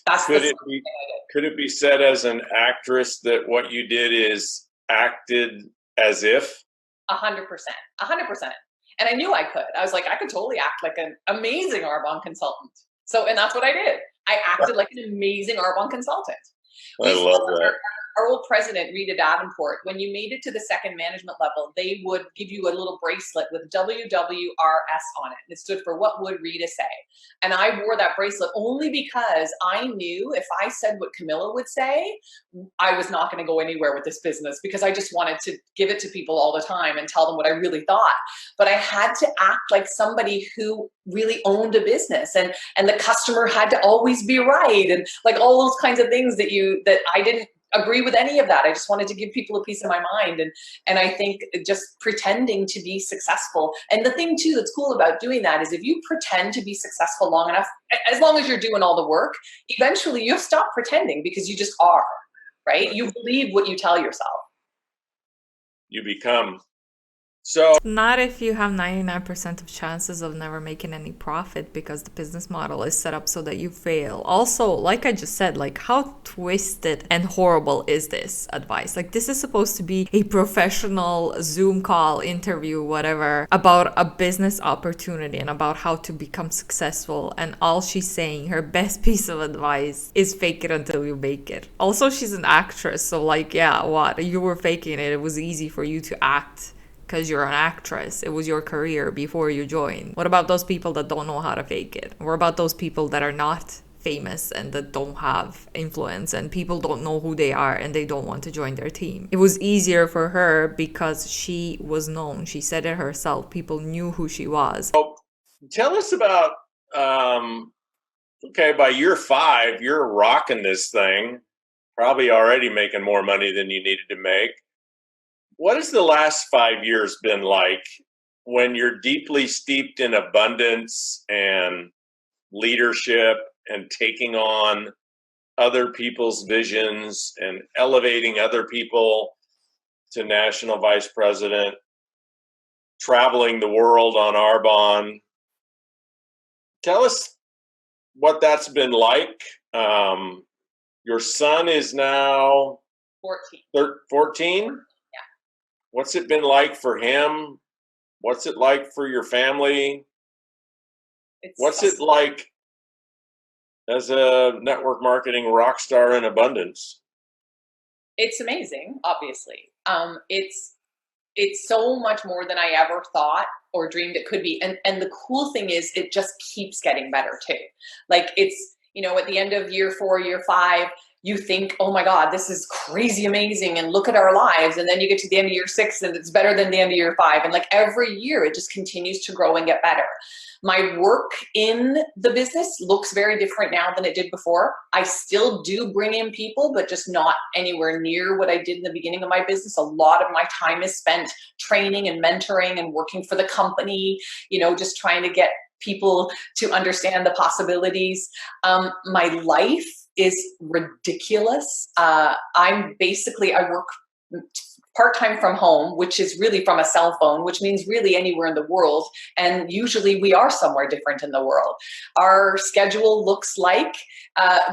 That's could it be said as an actress that what you did is acted as if? 100%. And I knew I could. I was like, I could totally act like an amazing Arbon consultant. So, and that's what I did. I acted like an amazing Arbon consultant. I love that. Our old president, Rita Davenport, when you made it to the second management level, they would give you a little bracelet with WWRS on it. It stood for What Would Rita Say? And I wore that bracelet only because I knew if I said what Camilla would say, I was not going to go anywhere with this business, because I just wanted to give it to people all the time and tell them what I really thought. But I had to act like somebody who really owned a business, and the customer had to always be right, and like all those kinds of things that I didn't agree with any of that. I just wanted to give people a piece of my mind. And I think just pretending to be successful. And the thing too that's cool about doing that is if you pretend to be successful long enough, as long as you're doing all the work, eventually you'll stop pretending, because you just are, right? You believe what you tell yourself. You become. So not if you have 99% of chances of never making any profit, because the business model is set up so that you fail. Also, like I just said, like, how twisted and horrible is this advice? Like, this is supposed to be a professional Zoom call, interview, whatever, about a business opportunity and about how to become successful. And all she's saying, her best piece of advice, is fake it until you make it. Also, she's an actress. So like, yeah, what? You were faking it. It was easy for you to act because you're an actress. It was your career before you joined. What about those people that don't know how to fake it? What about those people that are not famous and that don't have influence, and people don't know who they are and they don't want to join their team. It was easier for her because she was known. She said it herself. People knew who she was. So tell us about, okay, by year 5, you're rocking this thing, probably already making more money than you needed to make. What has the last 5 years been like when you're deeply steeped in abundance and leadership and taking on other people's visions and elevating other people to national vice president, traveling the world on Arbon? Tell us what that's been like. Your son is now 14. What's it been like for him? What's it like for your family? What's it like as a network marketing rock star in abundance? It's amazing, obviously. It's so much more than I ever thought or dreamed it could be. And the cool thing is it just keeps getting better too. Like it's, you know, at the end of year 4, year 5, you think, oh my God, this is crazy amazing and look at our lives. And then you get to the end of year 6 and it's better than the end of year 5. And like every year it just continues to grow and get better. My work in the business looks very different now than it did before. I still do bring in people, but just not anywhere near what I did in the beginning of my business. A lot of my time is spent training and mentoring and working for the company, you know, just trying to get people to understand the possibilities. My life is ridiculous. I work part-time from home, which is really from a cell phone, which means really anywhere in the world. And usually we are somewhere different in the world. Our schedule looks like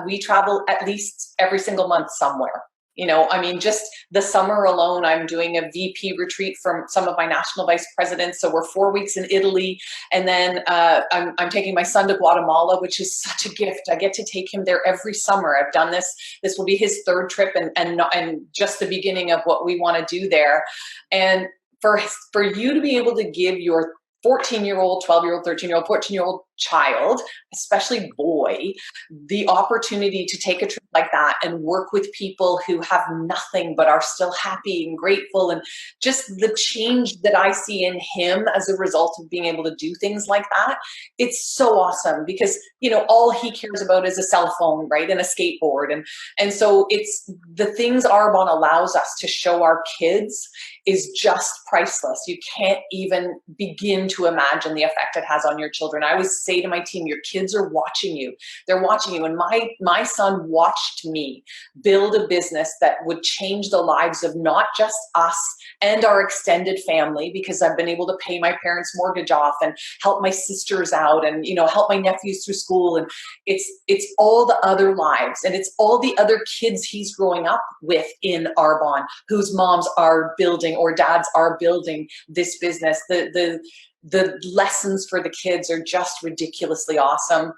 we travel at least every single month somewhere. You know, I mean, just the summer alone, I'm doing a VP retreat from some of my national vice presidents. So we're 4 weeks in Italy. And then I'm taking my son to Guatemala, which is such a gift. I get to take him there every summer. I've done this. This will be his 3rd trip and just the beginning of what we want to do there. And for you to be able to give your 14-year-old, 12-year-old, 13-year-old, 14-year-old child, especially boy, the opportunity to take a trip like that and work with people who have nothing but are still happy and grateful, and just the change that I see in him as a result of being able to do things like that, it's so awesome because, you know, all he cares about is a cell phone, right, and a skateboard. And so it's the things Arbon allows us to show our kids is just priceless. You can't even begin to imagine the effect it has on your children. I always say to my team, your kids are watching you. They're watching you. And my son watched me build a business that would change the lives of not just us and our extended family, because I've been able to pay my parents' mortgage off and help my sisters out and, you know, help my nephews through school. And it's all the other lives and it's all the other kids he's growing up with in Arbon, whose moms are building or dads are building this business. The lessons for the kids are just ridiculously awesome.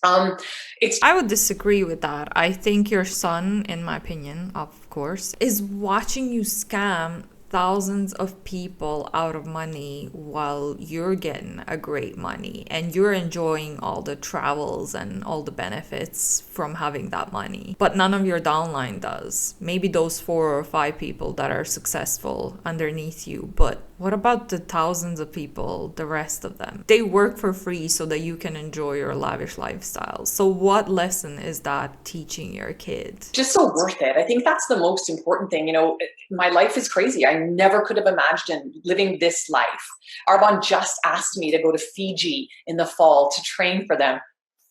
I would disagree with that. I think your son, in my opinion, of course, is watching you scam thousands of people out of money while you're getting a great money and you're enjoying all the travels and all the benefits from having that money. But none of your downline does. Maybe those 4 or 5 people that are successful underneath you. But what about the thousands of people, the rest of them? They work for free so that you can enjoy your lavish lifestyle. So what lesson is that teaching your kids? Just so worth it. I think that's the most important thing. You know, my life is crazy. I never could have imagined living this life. Arbon just asked me to go to Fiji in the fall to train for them.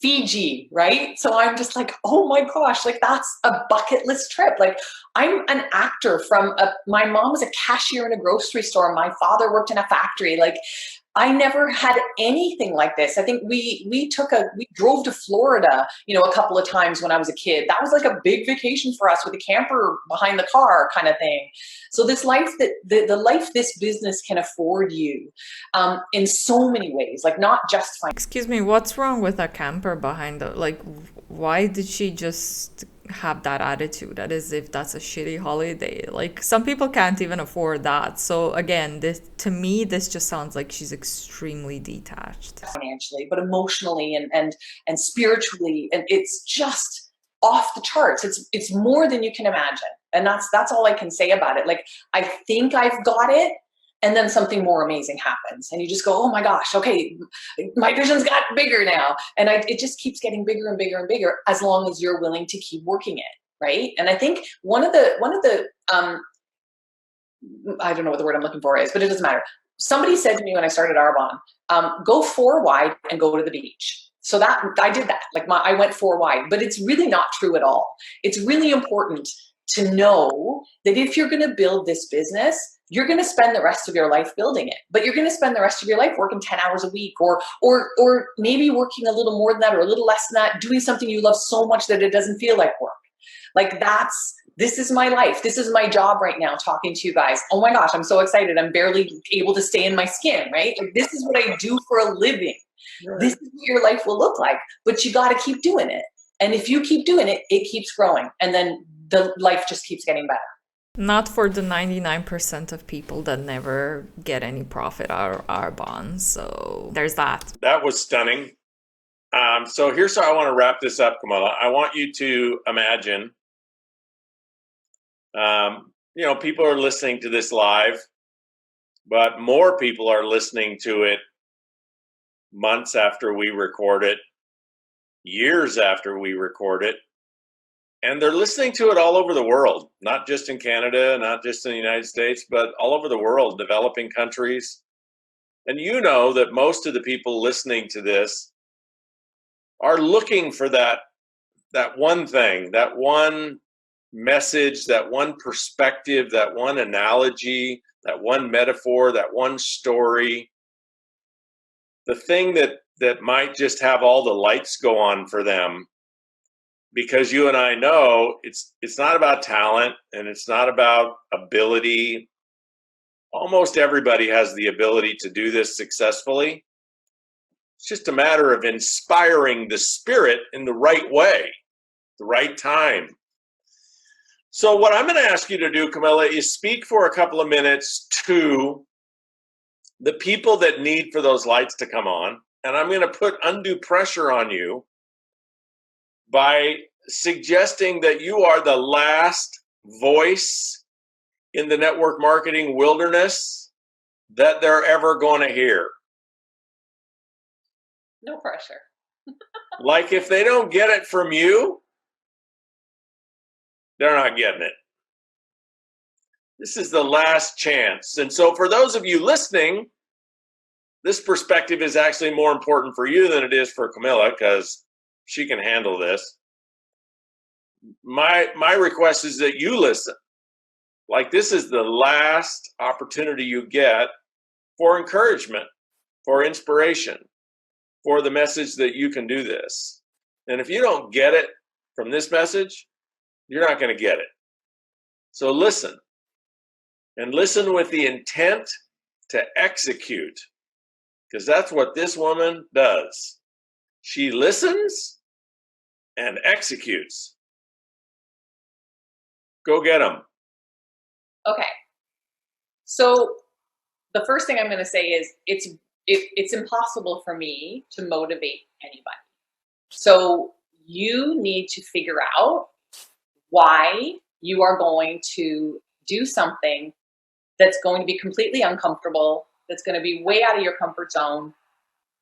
Fiji, right? So I'm just like, oh my gosh, like that's a bucket list trip. Like I'm an actor my mom was a cashier in a grocery store. My father worked in a factory. Like I never had anything like this. I think we drove to Florida, you know, a couple of times when I was a kid. That was like a big vacation for us with a camper behind the car kind of thing. So this life the life this business can afford you in so many ways, like not just financial. Excuse me, what's wrong with a camper behind the, like, why did she just have that attitude as if that's a shitty holiday? Like, some people can't even afford that. So again, this, to me, this just sounds like she's extremely detached. Financially, but emotionally and spiritually, and it's just off the charts. It's more than you can imagine. And that's all I can say about it. Like, I think I've got it, and then something more amazing happens, and you just go, oh my gosh, okay, my vision's got bigger now. And it just keeps getting bigger and bigger and bigger, as long as you're willing to keep working it, right? And I think one of the I don't know what the word I'm looking for is, but it doesn't matter. Somebody said to me when I started Arbon, go 4 wide and go to the beach. So that I did that. Like, I went 4 wide, but it's really not true at all. It's really important to know that if you're going to build this business, you're going to spend the rest of your life building it, but you're going to spend the rest of your life working 10 hours a week, or maybe working a little more than that, or a little less than that, doing something you love so much that it doesn't feel like work. Like, this is my life. This is my job right now, talking to you guys. Oh my gosh, I'm so excited. I'm barely able to stay in my skin, right? Like, this is what I do for a living. Right. This is what your life will look like, but you got to keep doing it. And if you keep doing it, it keeps growing. And then the life just keeps getting better. Not for the 99% of people that never get any profit out of Arbon. So there's that. That was stunning. So here's how I want to wrap this up, Camilla. I want you to imagine, people are listening to this live, but more people are listening to it months after we record it, years after we record it. And they're listening to it all over the world, not just in Canada, not just in the United States, but all over the world, developing countries. And you know that most of the people listening to this are looking for that one thing, that one message, that one perspective, that one analogy, that one metaphor, that one story, the thing that might just have all the lights go on for them. Because you and I know it's not about talent, and it's not about ability. Almost everybody has the ability to do this successfully. It's just a matter of inspiring the spirit in the right way, the right time. So what I'm going to ask you to do, Camilla, is speak for a couple of minutes to the people that need for those lights to come on. And I'm going to put undue pressure on you by suggesting that you are the last voice in the network marketing wilderness that they're ever going to hear. No pressure. Like, if they don't get it from you, they're not getting it. This is the last chance. And so for those of you listening, this perspective is actually more important for you than it is for Camilla, because she can handle this. My request is that you listen. Like, this is the last opportunity you get for encouragement, for inspiration, for the message that you can do this. And if you don't get it from this message, you're not going to get it. So listen, and listen with the intent to execute, because that's what this woman does. She listens and executes. Go get them. Okay. So the first thing I'm going to say is it's impossible for me to motivate anybody. So you need to figure out why you are going to do something that's going to be completely uncomfortable, that's going to be way out of your comfort zone.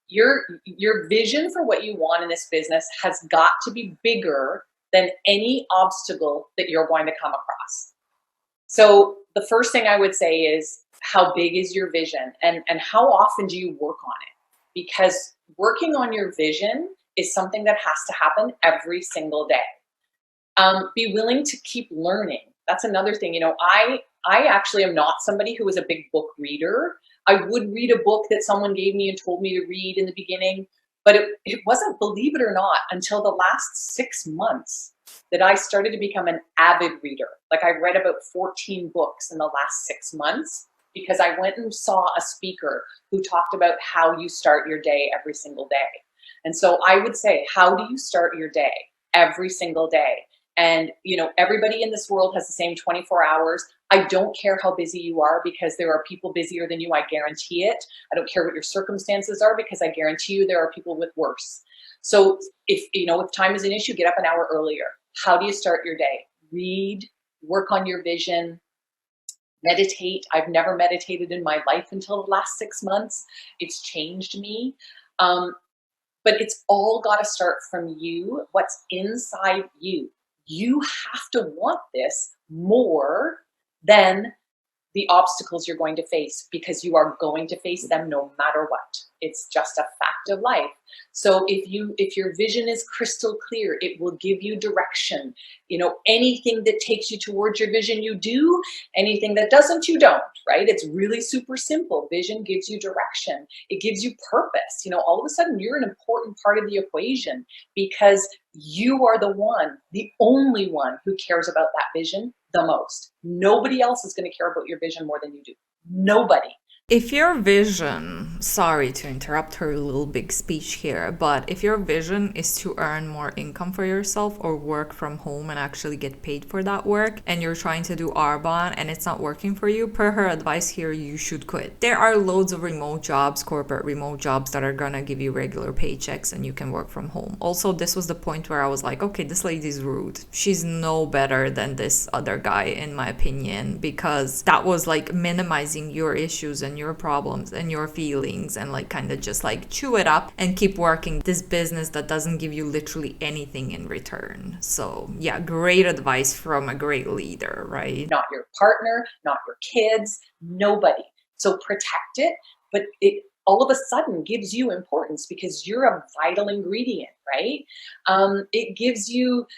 Your vision for what you want in this business has got to be bigger than any obstacle that you're going to come across. So the first thing I would say is, how big is your vision, and how often do you work on it? Because working on your vision is something that has to happen every single day. Be willing to keep learning. That's another thing. I actually am not somebody who is a big book reader. I would read a book that someone gave me and told me to read in the beginning, but it wasn't, believe it or not, until the last 6 months that I started to become an avid reader. Like, I read about 14 books in the last 6 months because I went and saw a speaker who talked about how you start your day every single day. And so I would say, how do you start your day? every single day. And, everybody in this world has the same 24 hours. I don't care how busy you are, because there are people busier than you. I guarantee it. I don't care what your circumstances are, because I guarantee you there are people with worse. So if time is an issue, get up an hour earlier. How do you start your day? Read, work on your vision, meditate. I've never meditated in my life until the last 6 months. It's changed me. But it's all got to start from you, what's inside you. You have to want this more than the obstacles you're going to face, because you are going to face them no matter what. It's just a fact of life. So if your vision is crystal clear, it will give you direction. Anything that takes you towards your vision, you do. Anything that doesn't, you don't, right? It's really super simple. Vision gives you direction. It gives you purpose. All of a sudden you're an important part of the equation, because you are the only one who cares about that vision the most. Nobody else is going to care about your vision more than you do. Nobody. If your vision, sorry to interrupt her little big speech here, but if your vision is to earn more income for yourself or work from home and actually get paid for that work, and you're trying to do Arbon and it's not working for you, per her advice here, you should quit. There are loads of remote jobs, corporate remote jobs, that are gonna give you regular paychecks and you can work from home. Also, this was the point where I was like, okay, this lady's rude. She's no better than this other guy, in my opinion, because that was like minimizing your issues and your problems and your feelings, and like kind of just like chew it up and keep working this business that doesn't give you literally anything in return. So yeah, great advice from a great leader, right? Not your partner, not your kids, nobody. So protect it, but it all of a sudden gives you importance, because you're a vital ingredient, right? It gives you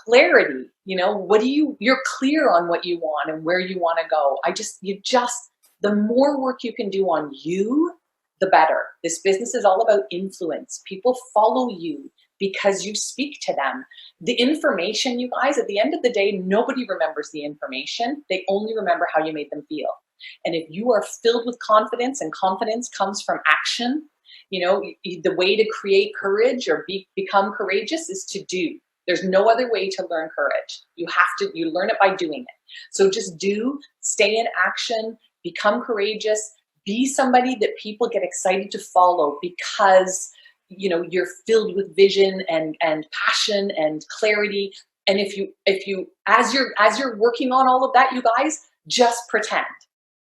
clarity. You're clear on what you want and where you want to go. The more work you can do on you, the better. This business is all about influence. People follow you because you speak to them. The information, you guys, at the end of the day, nobody remembers the information. They only remember how you made them feel. And if you are filled with confidence, and confidence comes from action, the way to create courage or become courageous is to do. There's no other way to learn courage. You learn it by doing it. So just do, stay in action, become courageous, be somebody that people get excited to follow, because you're filled with vision and passion and clarity. And if you as you're working on all of that, you guys, just pretend.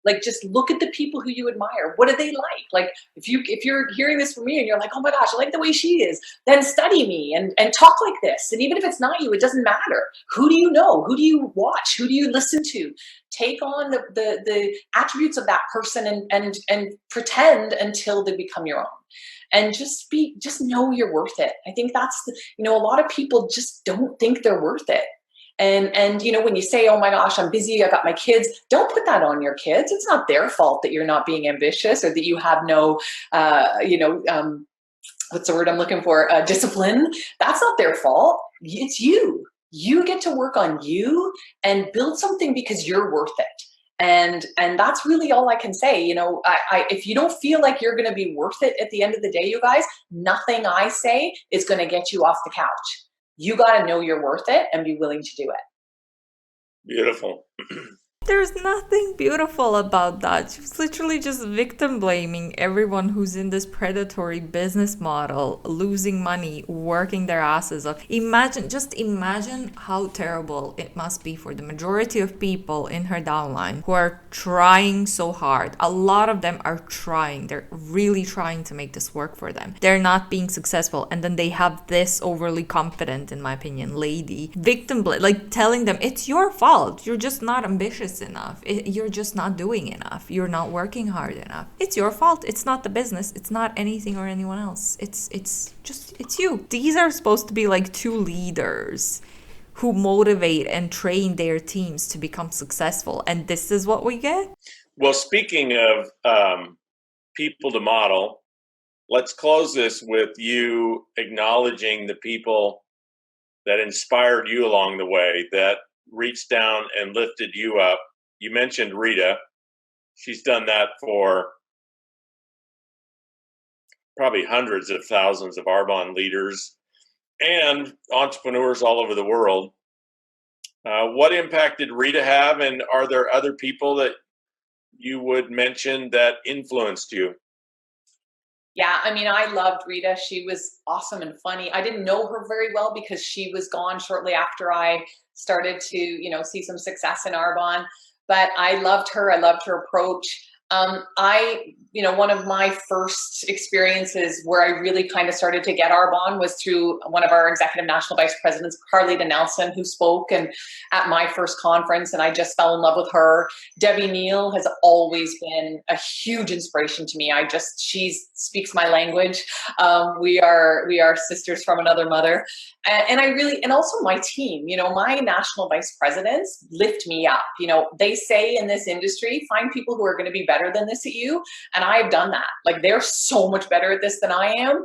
Like, just look at the people who you admire. What do they like? Like, if you're hearing this from me and you're like, oh my gosh, I like the way she is, then study me and talk like this. And even if it's not you, it doesn't matter. Who do you know? Who do you watch? Who do you listen to? Take on the attributes of that person and pretend until they become your own. And just know you're worth it. I think that's a lot of people just don't think they're worth it. And when you say, oh my gosh, I'm busy, I got my kids, don't put that on your kids. It's not their fault that you're not being ambitious, or that you have no, what's the word I'm looking for? Discipline. That's not their fault. It's you. You get to work on you and build something because you're worth it. And that's really all I can say. If you don't feel like you're going to be worth it at the end of the day, you guys, nothing I say is going to get you off the couch. You got to know you're worth it and be willing to do it. Beautiful. There's nothing beautiful about that. She's literally just victim blaming everyone who's in this predatory business model, losing money, working their asses off. Imagine how terrible it must be for the majority of people in her downline who are trying so hard. A lot of them are trying. They're really trying to make this work for them. They're not being successful. And then they have this overly confident, in my opinion, lady, victim blame, like telling them it's your fault. You're just not ambitious enough. You're just not doing enough. You're not working hard enough. It's your fault. It's not the business. It's not anything or anyone else. It's you. These are supposed to be like two leaders who motivate and train their teams to become successful. And this is what we get? Well, speaking of people to model, let's close this with you acknowledging the people that inspired you along the way, that reached down and lifted you up. You mentioned Rita. She's done that for probably hundreds of thousands of Arbon leaders. and entrepreneurs all over the world. What impact did Rita have, and are there other people that you would mention that influenced you? Yeah, I mean, I loved Rita. She was awesome and funny. I didn't know her very well because she was gone shortly after I started to, see some success in Arbon. But I loved her. I loved her approach. One of my first experiences where I really kind of started to get Arbon was through one of our executive national vice presidents, Carlita Nelson, who spoke and at my first conference, and I just fell in love with her. Debbie Neal has always been a huge inspiration to me. She speaks my language. We are sisters from another mother. And also my team, my national vice presidents lift me up. They say in this industry, find people who are going to be better than this at you. And I've done that. Like, they're so much better at this than I am.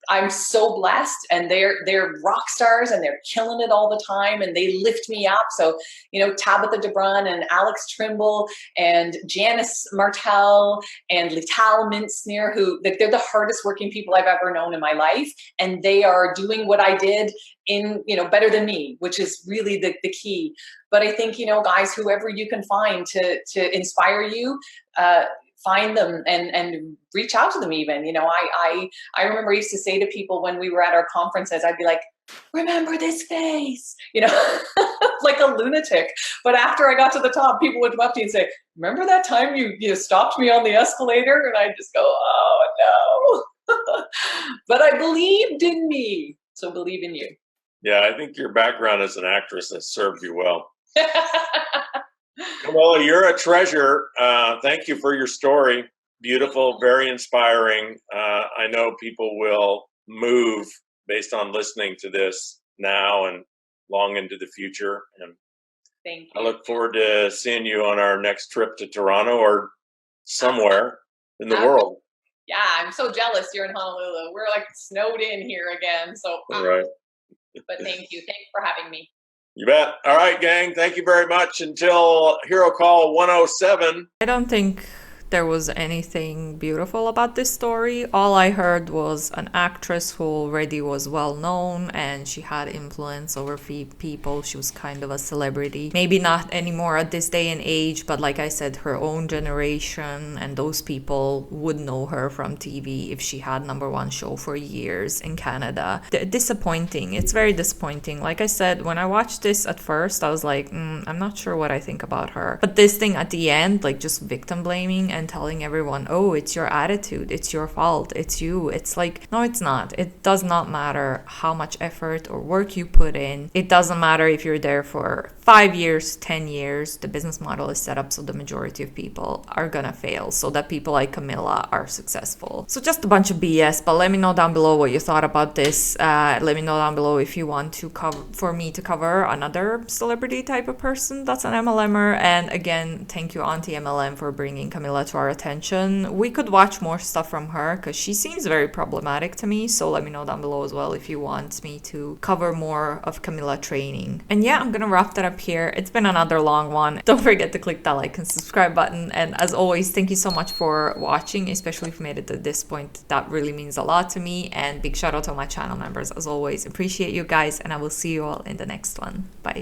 I'm so blessed, and they're rock stars, and they're killing it all the time, and they lift me up. So, Tabitha DeBrun and Alex Trimble and Janice Martel and Lital Mintzner, who they're the hardest working people I've ever known in my life. And they are doing what I did in, better than me, which is really the key. But I think, guys, whoever you can find to inspire you, find them and reach out to them even. I remember I used to say to people when we were at our conferences, I'd be like, remember this face, like a lunatic. But after I got to the top, people would come up to me and say, remember that time you stopped me on the escalator? And I'd just go, oh no. But I believed in me. So believe in you. Yeah, I think your background as an actress has served you well. Camilla, you're a treasure. Thank you for your story. Beautiful, very inspiring. I know people will move based on listening to this now and long into the future. And thank you. I look forward to seeing you on our next trip to Toronto or somewhere in the world. Yeah, I'm so jealous you're in Honolulu. We're like snowed in here again. So, right. But thank you. Thanks for having me. You bet. All right, gang. Thank you very much. Until Hero Call 107. I don't think there was anything beautiful about this story. All I heard was an actress who already was well known and she had influence over people. She was kind of a celebrity. Maybe not anymore at this day and age, but like I said, her own generation and those people would know her from TV if she had #1 show for years in Canada. Disappointing. It's very disappointing. Like I said, when I watched this at first, I was like, I'm not sure what I think about her. But this thing at the end, like just victim blaming and telling everyone, oh, it's your attitude, it's your fault, it's you. It's like, no, it's not. It does not matter how much effort or work you put in. It doesn't matter if you're there for 5 years, 10 years. The business model is set up so the majority of people are gonna fail, so that people like Camila are successful. So just a bunch of BS, but let me know down below what you thought about this. Let me know down below if you want to for me to cover another celebrity type of person that's an MLMer. And again, thank you AntiMLM for bringing Camila to our attention. We could watch more stuff from her because she seems very problematic to me. So let me know down below as well if you want me to cover more of Camila training. And yeah, I'm gonna wrap that up here. It's been another long one. Don't forget to click that like and subscribe button. And as always, thank you so much for watching, especially if you made it to this point. That really means a lot to me. And big shout out to my channel members as always. Appreciate you guys, and I will see you all in the next one. Bye.